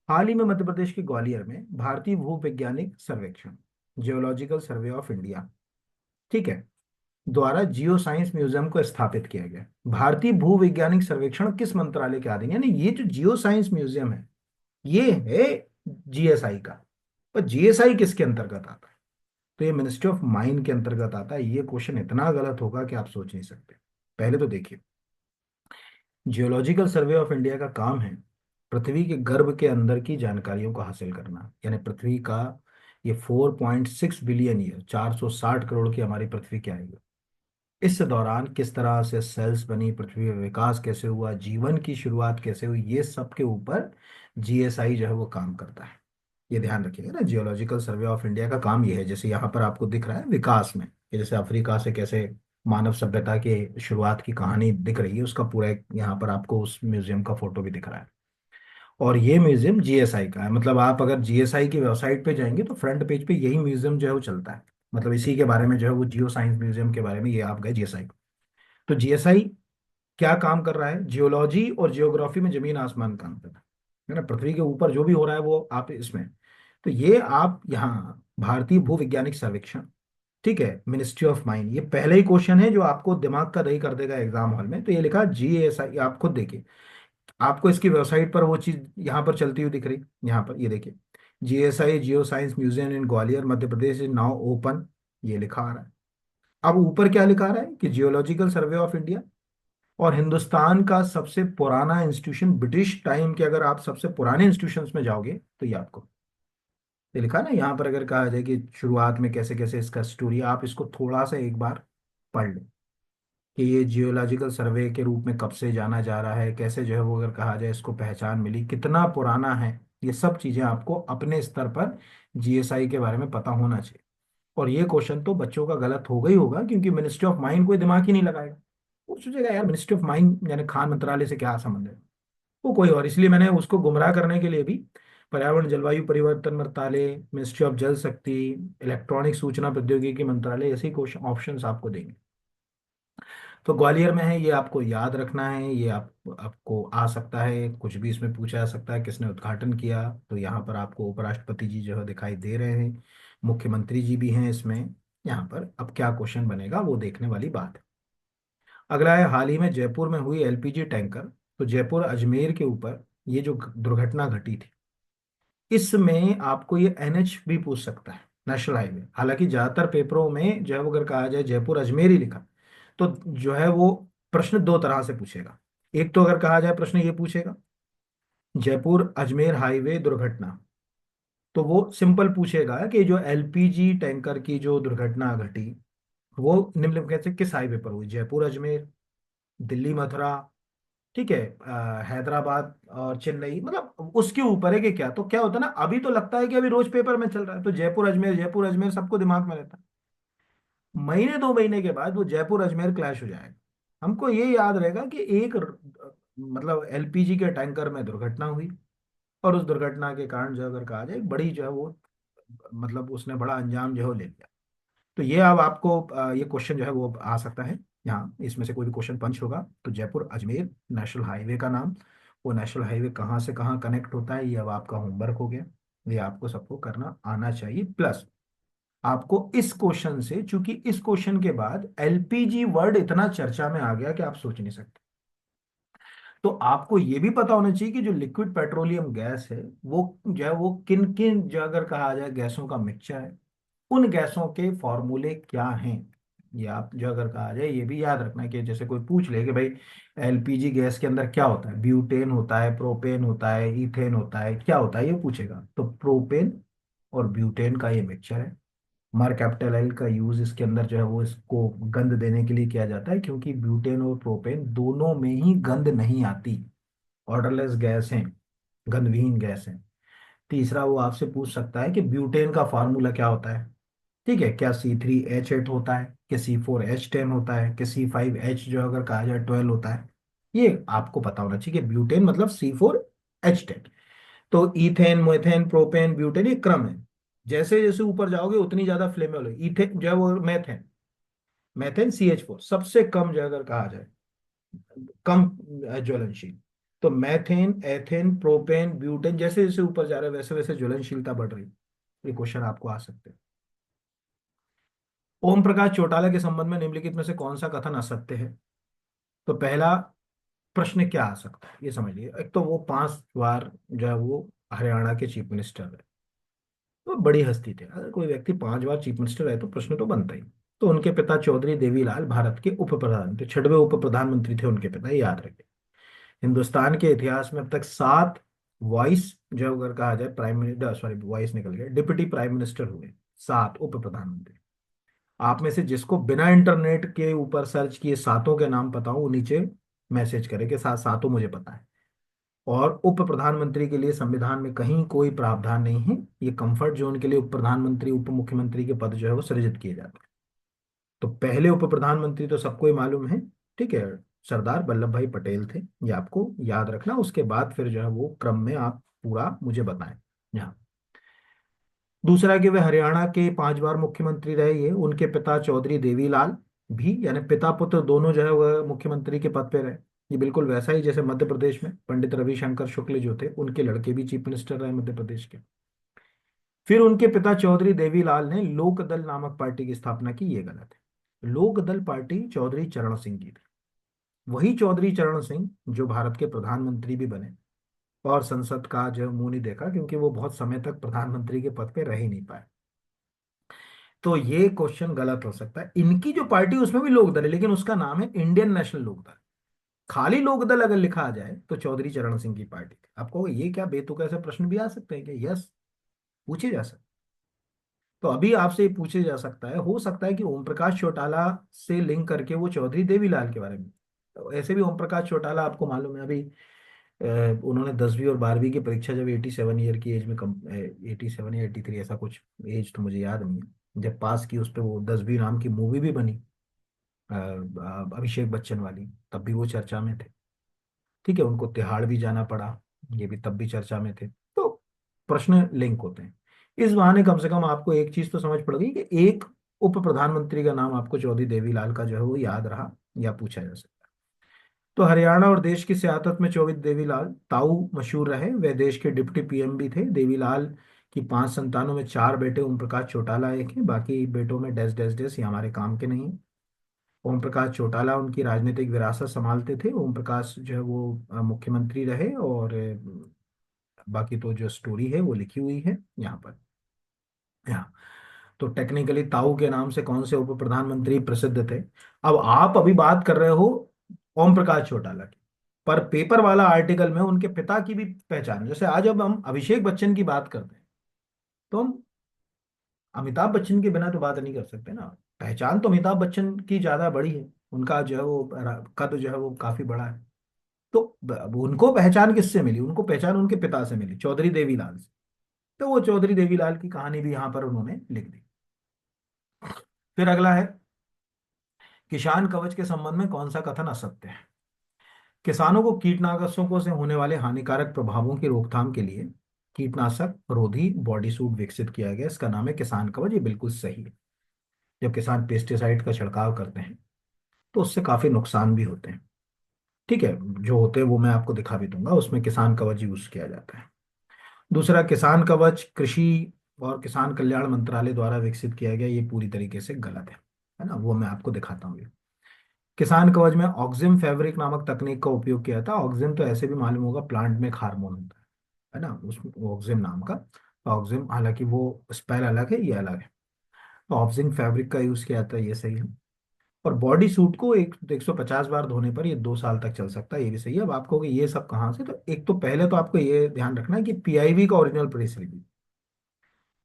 हाल ही में मध्य प्रदेश के ग्वालियर में भारतीय भूवैज्ञानिक सर्वेक्षण, जियोलॉजिकल सर्वे ऑफ इंडिया, ठीक है, द्वारा जियो साइंस म्यूजियम को स्थापित किया गया। भारतीय भूवैज्ञानिक सर्वेक्षण किस मंत्रालय के अधीन? यानी ये जो जियो साइंस म्यूजियम है ये है GSI का। पर GSI किसके अंतर्गत आता है? तो ये मिनिस्ट्री ऑफ माइन के अंतर्गत आता है। ये क्वेश्चन इतना गलत होगा कि आप सोच नहीं सकते। पहले तो देखिए, जियोलॉजिकल सर्वे ऑफ इंडिया का काम है पृथ्वी के गर्भ के अंदर की जानकारियों को हासिल करना, यानी पृथ्वी का ये 4.6 बिलियन ईयर, 460 करोड़ की हमारी पृथ्वी क्या है, इस दौरान किस तरह से सेल्स बनी, पृथ्वी में विकास कैसे हुआ, जीवन की शुरुआत कैसे हुई, ये सब के ऊपर जीएसआई जो है वो काम करता है। ये ध्यान रखिएगा ना, जियोलॉजिकल सर्वे ऑफ इंडिया का काम ये है। जैसे यहाँ पर आपको दिख रहा है विकास में, कि जैसे अफ्रीका से कैसे मानव सभ्यता के शुरुआत की कहानी दिख रही है, उसका पूरा एक यहाँ पर आपको उस म्यूजियम का फोटो भी दिख रहा है। और ये म्यूजियम जीएसआई का है, मतलब आप अगर जीएसआई की वेबसाइट पे जाएंगे तो फ्रंट पेज पे यही म्यूजियम जो है वो चलता है। मतलब इसी के बारे में जो है वो जियो साइंस म्यूजियम के बारे में, ये आप गए जीएसआई। तो जीएसआई क्या काम कर रहा है? जियोलॉजी और जियोग्राफी में जमीन आसमान काम कर रहा है ना, पृथ्वी के ऊपर जो भी हो रहा है वो आप इसमें। तो ये आप यहाँ भारतीय भूविज्ञानिक सर्वेक्षण, ठीक है, मिनिस्ट्री ऑफ माइंड, ये पहले ही क्वेश्चन है जो आपको दिमाग का दही कर देगा एग्जाम हॉल में। तो ये लिखा जीएसआई, आप खुद देखिए, आपको इसकी वेबसाइट पर वो चीज यहाँ पर चलती हुई दिख रही, यहाँ पर ये देखिए, GSI geo science museum in Gwalior Madhya Pradesh is now open, ये लिखा आ रहा है। अब ऊपर क्या लिखा आ रहा है कि जियोलॉजिकल सर्वे ऑफ इंडिया, और हिंदुस्तान का सबसे पुराना इंस्टीट्यूशन ब्रिटिश टाइम के, अगर आप सबसे पुराने इंस्टीट्यूशंस में जाओगे तो ये आपको ये लिखा है ना यहाँ पर। अगर कहा जाए कि शुरुआत में कैसे कैसे इसका स्टोरी, आप इसको थोड़ा सा एक बार पढ़ लें कि ये जियोलॉजिकल सर्वे के रूप में कब से जाना जा रहा है, कैसे जो है वो अगर कहा जाए इसको पहचान मिली, कितना पुराना है। ये सब चीजें आपको अपने स्तर पर जीएसआई के बारे में पता होना चाहिए। और ये क्वेश्चन तो बच्चों का गलत होगा ही होगा, क्योंकि मिनिस्ट्री ऑफ माइंड कोई दिमाग ही नहीं लगाएगा। वो सोचेगा यार मिनिस्ट्री ऑफ माइंड यानी खान मंत्रालय से क्या संबंध है, वो कोई और। इसलिए मैंने उसको गुमराह करने के लिए भी पर्यावरण जलवायु परिवर्तन मंत्रालय, मिनिस्ट्री ऑफ जल शक्ति, इलेक्ट्रॉनिक सूचना प्रौद्योगिकी मंत्रालय, ऐसे क्वेश्चन ऑप्शंस आपको देंगे। तो ग्वालियर में है, ये आपको याद रखना है। ये आपको आ सकता है, कुछ भी इसमें पूछा जा सकता है, किसने उद्घाटन किया। तो यहाँ पर आपको उपराष्ट्रपति जी जो है दिखाई दे रहे हैं, मुख्यमंत्री जी भी हैं इसमें। यहाँ पर अब क्या क्वेश्चन बनेगा वो देखने वाली बात है। अगला है, हाल ही में जयपुर में हुई एलपीजी टैंकर, तो जयपुर अजमेर के ऊपर ये जो दुर्घटना घटी थी, इसमें आपको ये एनएच भी पूछ सकता है, नेशनल हाईवे। हालांकि ज्यादातर पेपरों में जो है वो अगर कहा जाए जयपुर अजमेर ही लिखा, तो जो है वो प्रश्न दो तरह से पूछेगा। एक तो अगर कहा जाए प्रश्न ये पूछेगा जयपुर अजमेर हाईवे दुर्घटना, तो वो सिंपल पूछेगा कि जो एलपीजी टैंकर की जो दुर्घटना घटी वो निम्नलिखित से किस हाईवे पर हुई, जयपुर अजमेर, दिल्ली मथुरा, ठीक है, हैदराबाद और चेन्नई, मतलब उसके ऊपर है कि क्या। तो क्या होता है ना, अभी तो लगता है कि अभी रोज पेपर में चल रहा है तो जयपुर अजमेर सबको दिमाग में रहता है। महीने दो महीने के बाद वो जयपुर अजमेर क्लैश हो जाएगा। हमको ये याद रहेगा कि मतलब एलपीजी के टैंकर में दुर्घटना हुई, और उस दुर्घटना के कारण जो अगर कहा जाए बड़ी जो है वो, मतलब उसने बड़ा अंजाम जो है वो ले लिया। तो ये अब आपको ये क्वेश्चन जो है वो आ सकता है। यहाँ इसमें से कोई भी क्वेश्चन पंच होगा तो जयपुर अजमेर नेशनल हाईवे का नाम, वो नेशनल हाईवे कहाँ से कहाँ कनेक्ट होता है, ये अब आपका होमवर्क हो गया। ये आपको सबको करना आना चाहिए। प्लस आपको इस क्वेश्चन से, चूंकि इस क्वेश्चन के बाद एलपीजी वर्ड इतना चर्चा में आ गया कि आप सोच नहीं सकते, तो आपको ये भी पता होना चाहिए कि जो लिक्विड पेट्रोलियम गैस है वो जो है वो किन किन जो अगर कहा जाए गैसों का मिक्सचर है, उन गैसों के फॉर्मूले क्या हैं। ये आप जो अगर कहा जाए ये भी याद रखना है कि जैसे कोई पूछ ले कि भाई एलपीजी गैस के अंदर क्या होता है, ब्यूटेन होता है, प्रोपेन होता है, इथेन होता है, क्या होता है, ये पूछेगा। तो प्रोपेन और ब्यूटेन का ये मिक्सचर है। मर कैपिटल एल का यूज इसके अंदर जो है वो इसको गंध देने के लिए किया जाता है, क्योंकि ब्यूटेन और प्रोपेन दोनों में ही गंध नहीं आती, ऑर्डरलेस गैस हैं, गंधविहीन गैस हैं। तीसरा वो आपसे पूछ सकता है कि ब्यूटेन का फार्मूला क्या होता है, ठीक है, क्या C3H8 होता है, कि C4H10 होता है, कि C5H जो अगर कहा जाए 12 होता है। ये आपको पता होना चाहिए कि ब्यूटेन मतलब C4H10। तो इथेन, मोथेन, प्रोपेन, ब्यूटेन, ये क्रम है। जैसे जैसे ऊपर जाओगे उतनी ज्यादा फ्लेमेबल है। इथेन जो है वो मैथेन, मैथेन CH4 सबसे कम जो है अगर कहा जाए, कम ज्वलनशील। तो मैथेन, एथेन, प्रोपेन, ब्यूटेन, जैसे जैसे ऊपर जा रहे हैं वैसे वैसे ज्वलनशीलता बढ़ रही है। ये क्वेश्चन आपको आ सकते हैं। ओम प्रकाश चौटाला के संबंध में निम्नलिखित में से कौन सा कथन असत्य है? तो पहला प्रश्न क्या आ सकता है ये समझिए। एक तो वो 5 बार जो है वो हरियाणा के चीफ मिनिस्टर है, तो बड़ी हस्ती थे। अगर कोई व्यक्ति 5 बार चीफ मिनिस्टर है तो प्रश्न तो बनता ही। तो उनके पिता चौधरी देवीलाल भारत के उप प्रधान थे, 6वें उप प्रधानमंत्री थे उनके पिता, ये याद रखें। हिंदुस्तान के इतिहास में अब तक 7 वॉइस जो अगर कहा जाए प्राइम मिनिस्टर, सॉरी वॉइस निकल गया, डिप्टी प्राइम मिनिस्टर हुए, 7 उप प्रधानमंत्री। आप में से जिसको बिना इंटरनेट के ऊपर सर्च किए सातों के नाम पता हो वो नीचे मैसेज करे कि सातों मुझे पता है। और उप प्रधानमंत्री के लिए संविधान में कहीं कोई प्रावधान नहीं है। ये कंफर्ट जोन के लिए उप प्रधानमंत्री उप मुख्यमंत्री के पद जो है वो सृजित किए जाते हैं। तो पहले उप प्रधानमंत्री तो सबको ही मालूम है, ठीक है, सरदार वल्लभ भाई पटेल थे। ये आपको याद रखना। उसके बाद फिर जो है वो क्रम में आप पूरा मुझे बताएं। यहाँ दूसरा कि वे हरियाणा के 5 बार मुख्यमंत्री रहे। ये उनके पिता चौधरी देवीलाल भी, यानी पिता पुत्र दोनों जो है वह मुख्यमंत्री के पद पे रहे। ये बिल्कुल वैसा ही जैसे मध्य प्रदेश में पंडित रविशंकर शुक्ल जो थे, उनके लड़के भी चीफ मिनिस्टर रहे मध्य प्रदेश के। फिर उनके पिता चौधरी देवीलाल ने लोक दल नामक पार्टी की स्थापना की। ये गलत है। लोक दल पार्टी चौधरी चरण सिंह की थी। वही चौधरी चरण सिंह जो भारत के प्रधानमंत्री भी बने और संसद का जो मुंह नहीं देखा, क्योंकि वो बहुत समय तक प्रधानमंत्री के पद पे रह ही नहीं पाए। तो ये क्वेश्चन गलत हो सकता है। इनकी जो पार्टी उसमें भी लोकदल है, लेकिन उसका नाम है इंडियन नेशनल लोकदल। खाली लोकदल अगर लिखा आ जाए तो चौधरी चरण सिंह की पार्टी थी। आपको ये क्या बेतुका ऐसे प्रश्न भी आ सकते हैं कि यस, पूछे जा सकते। तो अभी आपसे ये पूछे जा सकता है, हो सकता है कि ओम प्रकाश चौटाला से लिंक करके वो चौधरी देवीलाल के बारे में। तो ऐसे भी ओम प्रकाश चौटाला आपको मालूम है, अभी उन्होंने 10वीं और 12वीं की परीक्षा जब 87 ईयर की एज में, कम 87 या 83 ऐसा कुछ एज तो मुझे याद नहीं है, जब पास की, उस पर वो 10वीं नाम की मूवी भी बनी, अभिषेक बच्चन वाली, तब भी वो चर्चा में थे। ठीक है, उनको तिहाड़ भी जाना पड़ा, ये भी तब भी चर्चा में थे। तो प्रश्न लिंक होते हैं। इस बहाने कम से कम आपको एक चीज तो समझ पड़ गई कि एक उप प्रधानमंत्री का नाम आपको चौधरी देवीलाल का जो है वो याद रहा या पूछा जा सकता है। तो हरियाणा और देश की सियासत में चौधरी देवीलाल ताऊ मशहूर रहे। वे देश के डिप्टी पीएम भी थे। देवीलाल की 5 संतानों में 4 बेटे, ओम प्रकाश चौटाला एक है, बाकी बेटों में डैश डैश डैश, ये हमारे काम के नहीं है। ओम प्रकाश चौटाला उनकी राजनीतिक विरासत संभालते थे। ओम प्रकाश जो है वो मुख्यमंत्री रहे, और बाकी तो जो स्टोरी है वो लिखी हुई है यहाँ पर। यहाँ तो टेक्निकली ताऊ के नाम से कौन से उप प्रधानमंत्री प्रसिद्ध थे। अब आप अभी बात कर रहे हो ओम प्रकाश चौटाला की, पर पेपर वाला आर्टिकल में उनके पिता की भी पहचान, जैसे आज अब हम अभिषेक बच्चन की बात करते हैं, तो हम अमिताभ बच्चन के बिना तो बात नहीं कर सकते ना। पहचान तो अमिताभ बच्चन की ज्यादा बड़ी है, उनका जो है वो कद जो है वो काफी बड़ा है। तो अब उनको पहचान किससे मिली? उनको पहचान उनके पिता से मिली, चौधरी देवीलाल से। तो वो चौधरी देवीलाल की कहानी भी यहाँ पर उन्होंने लिख दी। फिर अगला है, किसान कवच के संबंध में कौन सा कथन असत्य है? किसानों को कीटनाशकों से होने वाले हानिकारक प्रभावों की रोकथाम के लिए कीटनाशक रोधी बॉडी सूट विकसित किया गया, इसका नाम है किसान कवच। ये बिल्कुल सही है। जब किसान पेस्टिसाइड का छिड़काव करते हैं तो उससे काफी नुकसान भी होते हैं। ठीक है, जो होते हैं वो मैं आपको दिखा भी दूंगा, उसमें किसान कवच यूज किया जाता है। दूसरा, किसान कवच कृषि और किसान कल्याण मंत्रालय द्वारा विकसित किया गया, ये पूरी तरीके से गलत है ना, वो मैं आपको दिखाता हूँ। किसान कवच में ऑक्जिम फैब्रिक नामक तकनीक का उपयोग किया था। ऑक्जिम तो ऐसे भी मालूम होगा, प्लांट में एक हार्मोन होता है ना, उसमें ऑक्जिम नाम का। ऑक्जिम, हालांकि वो स्पेल अलग है, ये अलग है। तो ऑक्जिम फैब्रिक का यूज किया था, ये सही है। और बॉडी सूट को 150 बार धोने पर ये 2 साल तक चल सकता है, ये भी सही है। अब आपको कि ये सब कहाँ से, तो एक तो पहले तो आपको ये ध्यान रखना है कि पीआईबी का ओरिजिनल प्रेस रिलीज।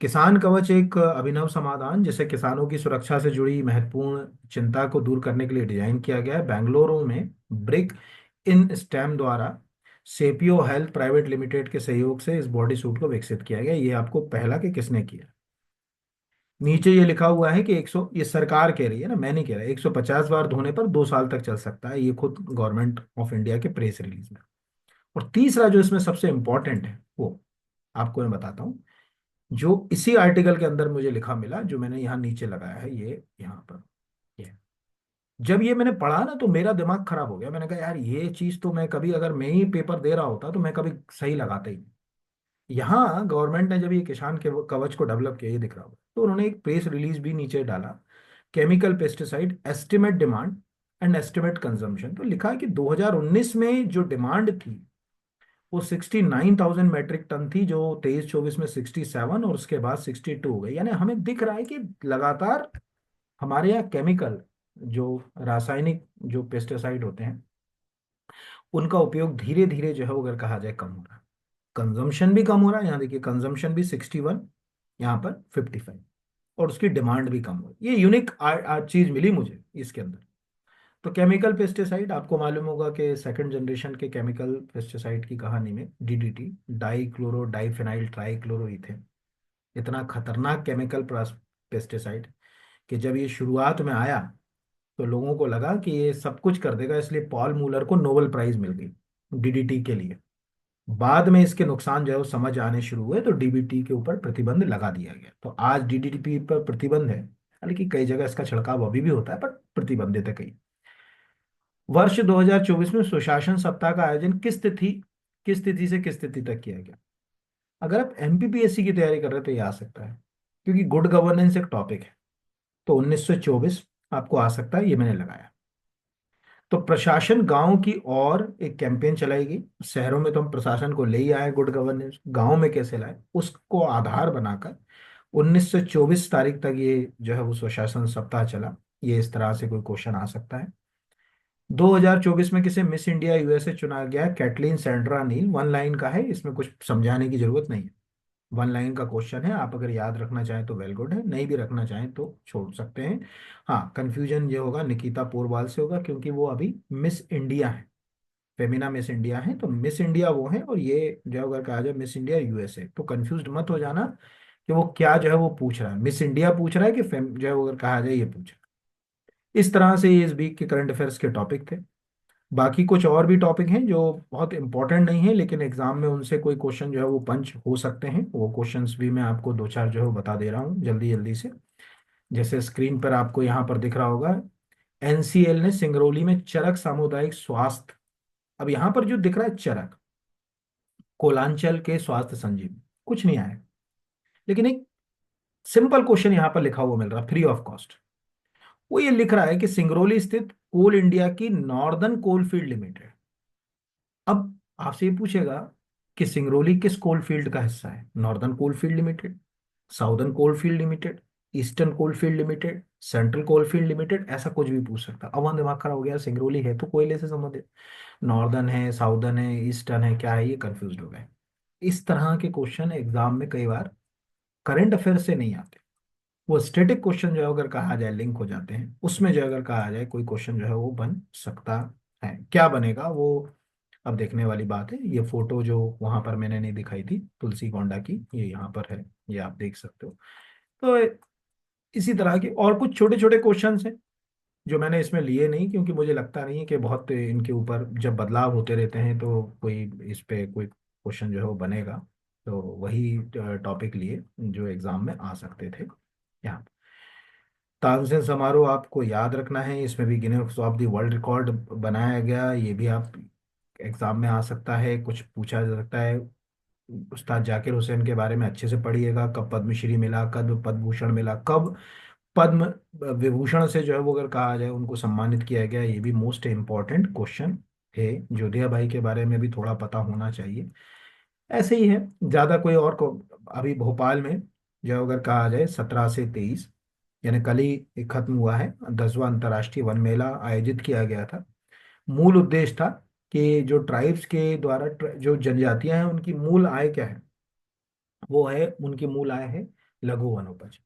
किसान कवच एक अभिनव समाधान जिसे किसानों की सुरक्षा से जुड़ी महत्वपूर्ण चिंता को दूर करने के लिए डिजाइन किया गया है। बेंगलुरु में ब्रिक इन स्टेम द्वारा सेपियो हेल्थ प्राइवेट लिमिटेड के सहयोग से इस बॉडी सूट को विकसित किया गया। ये आपको पहला कि किसने किया। नीचे ये लिखा हुआ है कि 100, ये सरकार कह रही है ना, मैं नहीं कह रहा, 150 बार धोने पर 2 साल तक चल सकता है, ये खुद गवर्नमेंट ऑफ इंडिया के प्रेस रिलीज में। और तीसरा जो इसमें सबसे इंपॉर्टेंट है वो आपको मैं बताता हूँ, जो इसी आर्टिकल के अंदर मुझे लिखा मिला, जो मैंने यहाँ नीचे लगाया है, ये यहाँ पर। ये जब ये मैंने पढ़ा ना तो मेरा दिमाग खराब हो गया। मैंने कहा यार ये चीज तो मैं कभी, अगर मैं ही पेपर दे रहा होता तो मैं कभी सही लगाता ही नहीं। यहाँ गवर्नमेंट ने जब ये किसान के कवच को डेवलप किया, ये दिख रहा होगा, तो उन्होंने एक प्रेस रिलीज भी नीचे डाला। Chemical pesticide estimate demand and estimate consumption, तो लिखा है कि 2019 में जो डिमांड थी वो 69,000 मेट्रिक टन थी, जो 23-24 में 67, और उसके बाद 62 हो गई। यानी हमें दिख रहा है कि लगातार हमारे यहाँ केमिकल, जो रासायनिक जो पेस्टिसाइड होते हैं, उनका उपयोग धीरे धीरे जो है वो अगर कहा जाए कम हो रहा है। कंजम्पशन भी कम हो रहा है, यहाँ देखिए कंजम्पशन भी 61, यहाँ पर 55, और उसकी डिमांड भी कम हो रही है। ये यूनिक चीज मिली मुझे इसके अंदर। तो केमिकल पेस्टिसाइड आपको मालूम होगा कि सेकंड जनरेशन के केमिकल पेस्टिसाइड की कहानी में डीडीटी, डाई क्लोरो डाइफेनाइल ट्राइक्लोरोइथेन, इतना खतरनाक केमिकल पेस्टिसाइड कि जब ये शुरुआत में आया तो लोगों को लगा कि ये सब कुछ कर देगा, इसलिए पॉल मूलर को नोबेल प्राइज मिल गई डीडीटी के लिए। बाद में इसके नुकसान जो है वो समझ आने शुरू हुए तो डीडीटी के ऊपर प्रतिबंध लगा दिया गया। तो आज डीडीटी पर प्रतिबंध है, हालांकि कई जगह इसका छिड़काव अभी भी होता है पर प्रतिबंधित है कई। वर्ष 2024 में सुशासन सप्ताह का आयोजन किस तिथि से किस तिथि तक किया गया? अगर आप एमपीपीएससी की तैयारी कर रहे हैं तो ये आ सकता है, क्योंकि गुड गवर्नेंस एक टॉपिक है। तो 1924 आपको आ सकता है, ये मैंने लगाया। तो प्रशासन गांव की और एक कैंपेन चलाएगी। शहरों में तो हम प्रशासन को ले ही आए, गुड गवर्नेंस गांव में कैसे लाए उसको आधार बनाकर 1924 तारीख तक ये जो है वो सुशासन सप्ताह चला। ये इस तरह से कोई क्वेश्चन आ सकता है। 2024 में किसे मिस इंडिया यूएसए चुना गया? कैटलीन सैंड्रा नील। वन लाइन का है, इसमें कुछ समझाने की जरूरत नहीं है। वन लाइन का क्वेश्चन है, आप अगर याद रखना चाहें तो वेल गुड है, नहीं भी रखना चाहें तो छोड़ सकते हैं। हाँ, कंफ्यूजन ये होगा निकिता पोरवाल से होगा, क्योंकि वो अभी मिस इंडिया है, फेमिना मिस इंडिया है। तो मिस इंडिया वो है, और ये जो अगर कहा जाए मिस इंडिया यूएसए, तो कंफ्यूज मत हो जाना कि वो क्या जो है वो पूछ रहा है, मिस इंडिया पूछ रहा है कि जो है वो अगर कहा जाए ये पूछ रहा है। इस तरह से ये इस वीक के करंट अफेयर्स के टॉपिक थे। बाकी कुछ और भी टॉपिक हैं जो बहुत इंपॉर्टेंट नहीं है, लेकिन एग्जाम में उनसे कोई क्वेश्चन जो है वो पंच हो सकते हैं। वो क्वेश्चंस भी मैं आपको दो चार जो है वो बता दे रहा हूँ जल्दी जल्दी से। जैसे स्क्रीन पर आपको यहाँ पर दिख रहा होगा, एनसीएल ने सिंगरौली में चरक सामुदायिक स्वास्थ्य, अब यहाँ पर जो दिख रहा है चरक, कोलांचल के स्वास्थ्य संजीवनी, कुछ नहीं आया, लेकिन एक सिंपल क्वेश्चन यहाँ पर लिखा हुआ मिल रहा फ्री ऑफ कॉस्ट। वो ये लिख रहा है कि सिंगरौली स्थित कोल इंडिया की नॉर्दर्न कोलफील्ड लिमिटेड। अब आपसे ये पूछेगा कि सिंगरौली किस कोलफील्ड का हिस्सा है? Northern coalfield limited, southern coalfield limited, eastern coalfield limited, central coalfield limited, ऐसा कुछ भी पूछ सकता है। अब वहाँ दिमाग खराब हो गया, सिंगरौली है तो कोयले से संबंधित, नॉर्दर्न है, साउदर्न है, ईस्टर्न है, क्या है, ये कंफ्यूज हो गए। इस तरह के क्वेश्चन एग्जाम में कई बार करंट अफेयर से नहीं आते। वो स्टैटिक क्वेश्चन जो है अगर कहा जाए लिंक हो जाते हैं, उसमें जो अगर कहा जाए कोई क्वेश्चन जो है वो बन सकता है। क्या बनेगा वो अब देखने वाली बात है। ये फोटो जो वहां पर मैंने नहीं दिखाई थी तुलसी कोंडा की, ये यहाँ पर है, ये आप देख सकते हो। तो इसी तरह के और कुछ छोटे छोटे क्वेश्चंस हैं जो मैंने इसमें लिए नहीं, क्योंकि मुझे लगता नहीं है कि बहुत इनके ऊपर जब बदलाव होते रहते हैं तो कोई इस पे कोई क्वेश्चन जो है वो बनेगा। तो वही टॉपिक लिए जो एग्जाम में आ सकते थे। यहाँ तानसेन समारोह आपको याद रखना है, इसमें भी Guinness of the world record बनाया गया, ये भी आप एग्जाम में आ सकता है, कुछ पूछा जा सकता है। उस्ताद जाकिर हुसैन के बारे में अच्छे से पढ़िएगा, कब पद्मश्री मिला, कब पद्म भूषण मिला, कब पद्म विभूषण से जो है वो अगर कहा जाए उनको सम्मानित किया गया, ये भी मोस्ट इम्पॉर्टेंट क्वेश्चन है। जोधिया भाई के बारे में भी थोड़ा पता होना चाहिए। ऐसे ही है, ज्यादा कोई और को। अभी भोपाल में जो अगर कहा जाए 17 से 23, यानी कल ही खत्म हुआ है, 10वां अंतर्राष्ट्रीय वन मेला आयोजित किया गया था। मूल उद्देश्य था कि जो ट्राइब्स के द्वारा जो जनजातियां हैं उनकी मूल आय क्या है, वो है, उनकी मूल आय है लघु वनोपज।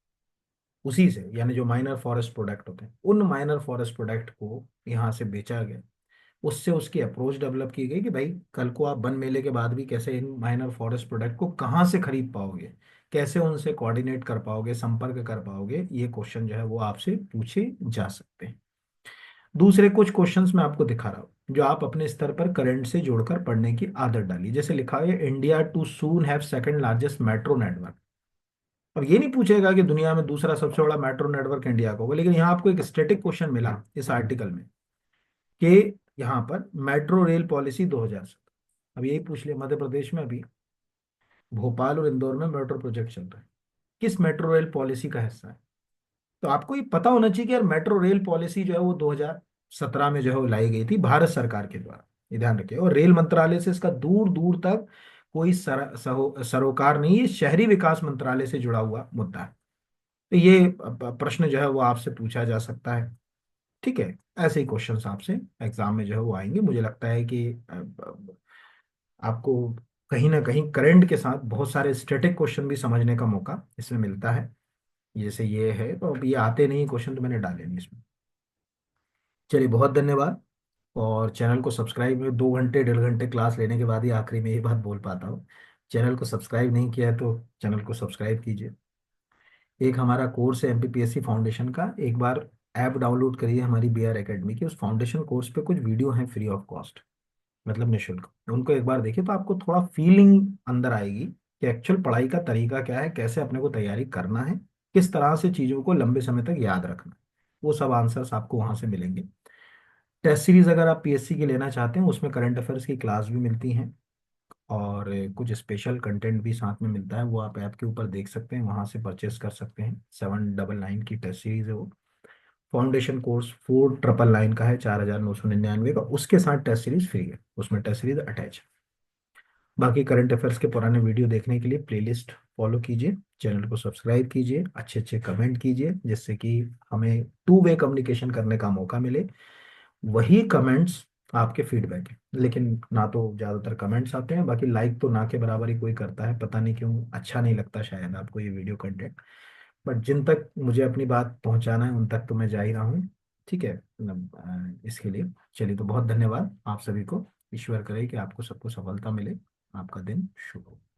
उसी से यानी जो माइनर फॉरेस्ट प्रोडक्ट होते हैं, उन माइनर फॉरेस्ट प्रोडक्ट को यहाँ से बेचा गया। उससे उसकी अप्रोच डेवलप की गई कि भाई कल को आप वन मेले के बाद भी कैसे इन माइनर फॉरेस्ट प्रोडक्ट को कहाँ से खरीद पाओगे, कैसे उनसे कोऑर्डिनेट कर पाओगे, संपर्क कर पाओगे, ये क्वेश्चन जो है वो आपसे पूछे जा सकते हैं। दूसरे कुछ क्वेश्चंस मैं आपको दिखा रहा हूँ जो आप अपने स्तर पर करंट से जोड़कर पढ़ने की आदत डालिए। जैसे लिखा है India too soon have second largest metro network. अब ये नहीं पूछेगा कि दुनिया में दूसरा सबसे बड़ा मेट्रो नेटवर्क इंडिया का होगा, लेकिन यहाँ आपको एक स्टैटिक क्वेश्चन मिला इस आर्टिकल में कि यहाँ पर मेट्रो रेल पॉलिसी 2007। अब यही पूछ लिया, मध्य प्रदेश में अभी भोपाल और इंदौर में मेट्रो प्रोजेक्ट चल रहा है, किस मेट्रो रेल पॉलिसी का हिस्सा है? तो आपको ये पता होना चाहिए कि यार मेट्रो रेल पॉलिसी जो है वो 2017 में जो है वो लाई गई थी भारत सरकार के द्वारा, ये ध्यान रखिए। और रेल मंत्रालय से इसका दूर दूर तक कोई सरोकार नहीं है, शहरी विकास मंत्रालय से जुड़ा हुआ मुद्दा है। तो ये प्रश्न जो है वो आपसे पूछा जा सकता है। ठीक है, ऐसे ही क्वेश्चंस आपसे एग्जाम में जो है वो आएंगे। मुझे लगता है कि आपको कहीं ना कहीं करंट के साथ बहुत सारे स्टैटिक क्वेश्चन भी समझने का मौका इसमें मिलता है। जैसे ये है, तो अब ये आते नहीं क्वेश्चन तो मैंने डाले नहीं इसमें। चलिए, बहुत धन्यवाद। और चैनल को सब्सक्राइब में 2 घंटे 1.5 घंटे क्लास लेने के बाद ही आखिरी में ये बात बोल पाता हूँ। चैनल को सब्सक्राइब नहीं किया है तो चैनल को सब्सक्राइब कीजिए। एक हमारा कोर्स है एमपीपीएससी फाउंडेशन का, एक बार ऐप डाउनलोड करिए हमारी बीआर एकेडमी की। उस फाउंडेशन कोर्स पे कुछ वीडियो हैं फ्री ऑफ कॉस्ट, मतलब निःशुल्क। उनको एक बार देखिए तो आपको थोड़ा फीलिंग अंदर आएगी कि एक्चुअल पढ़ाई का तरीका क्या है, कैसे अपने को तैयारी करना है, किस तरह से चीज़ों को लंबे समय तक याद रखना है। वो सब आंसर्स आपको वहाँ से मिलेंगे। टेस्ट सीरीज अगर आप पीएससी की लेना चाहते हैं, उसमें करंट अफेयर्स की क्लास भी मिलती हैं, और कुछ स्पेशल कंटेंट भी साथ में मिलता है। वो आप ऐप के ऊपर देख सकते हैं, वहाँ से परचेस कर सकते हैं। 799 की टेस्ट सीरीज है वो। फाउंडेशन कोर्स 4999 का है, 4999 का। उसके साथ टेस्ट सीरीज फ्री है, उसमें टेस्ट सीरीज अटैच है। बाकी करंट अफेयर्स के पुराने वीडियो देखने के लिए प्लेलिस्ट फॉलो कीजिए, चैनल को सब्सक्राइब कीजिए, अच्छे अच्छे कमेंट कीजिए, जिससे कि हमें टू वे कम्युनिकेशन करने का मौका मिले। वही कमेंट्स आपके फीडबैक है, लेकिन ना तो ज़्यादातर कमेंट्स आते हैं, बाकी लाइक तो ना के बराबर ही कोई करता है। पता नहीं क्यों, अच्छा नहीं लगता शायद आपको ये वीडियो कंटेंट। बट जिन तक मुझे अपनी बात पहुंचाना है उन तक तो मैं जा ही रहा हूँ। ठीक है, मतलब इसके लिए चलिए, तो बहुत धन्यवाद आप सभी को। ईश्वर करे कि आपको सबको सफलता मिले। आपका दिन शुभ हो।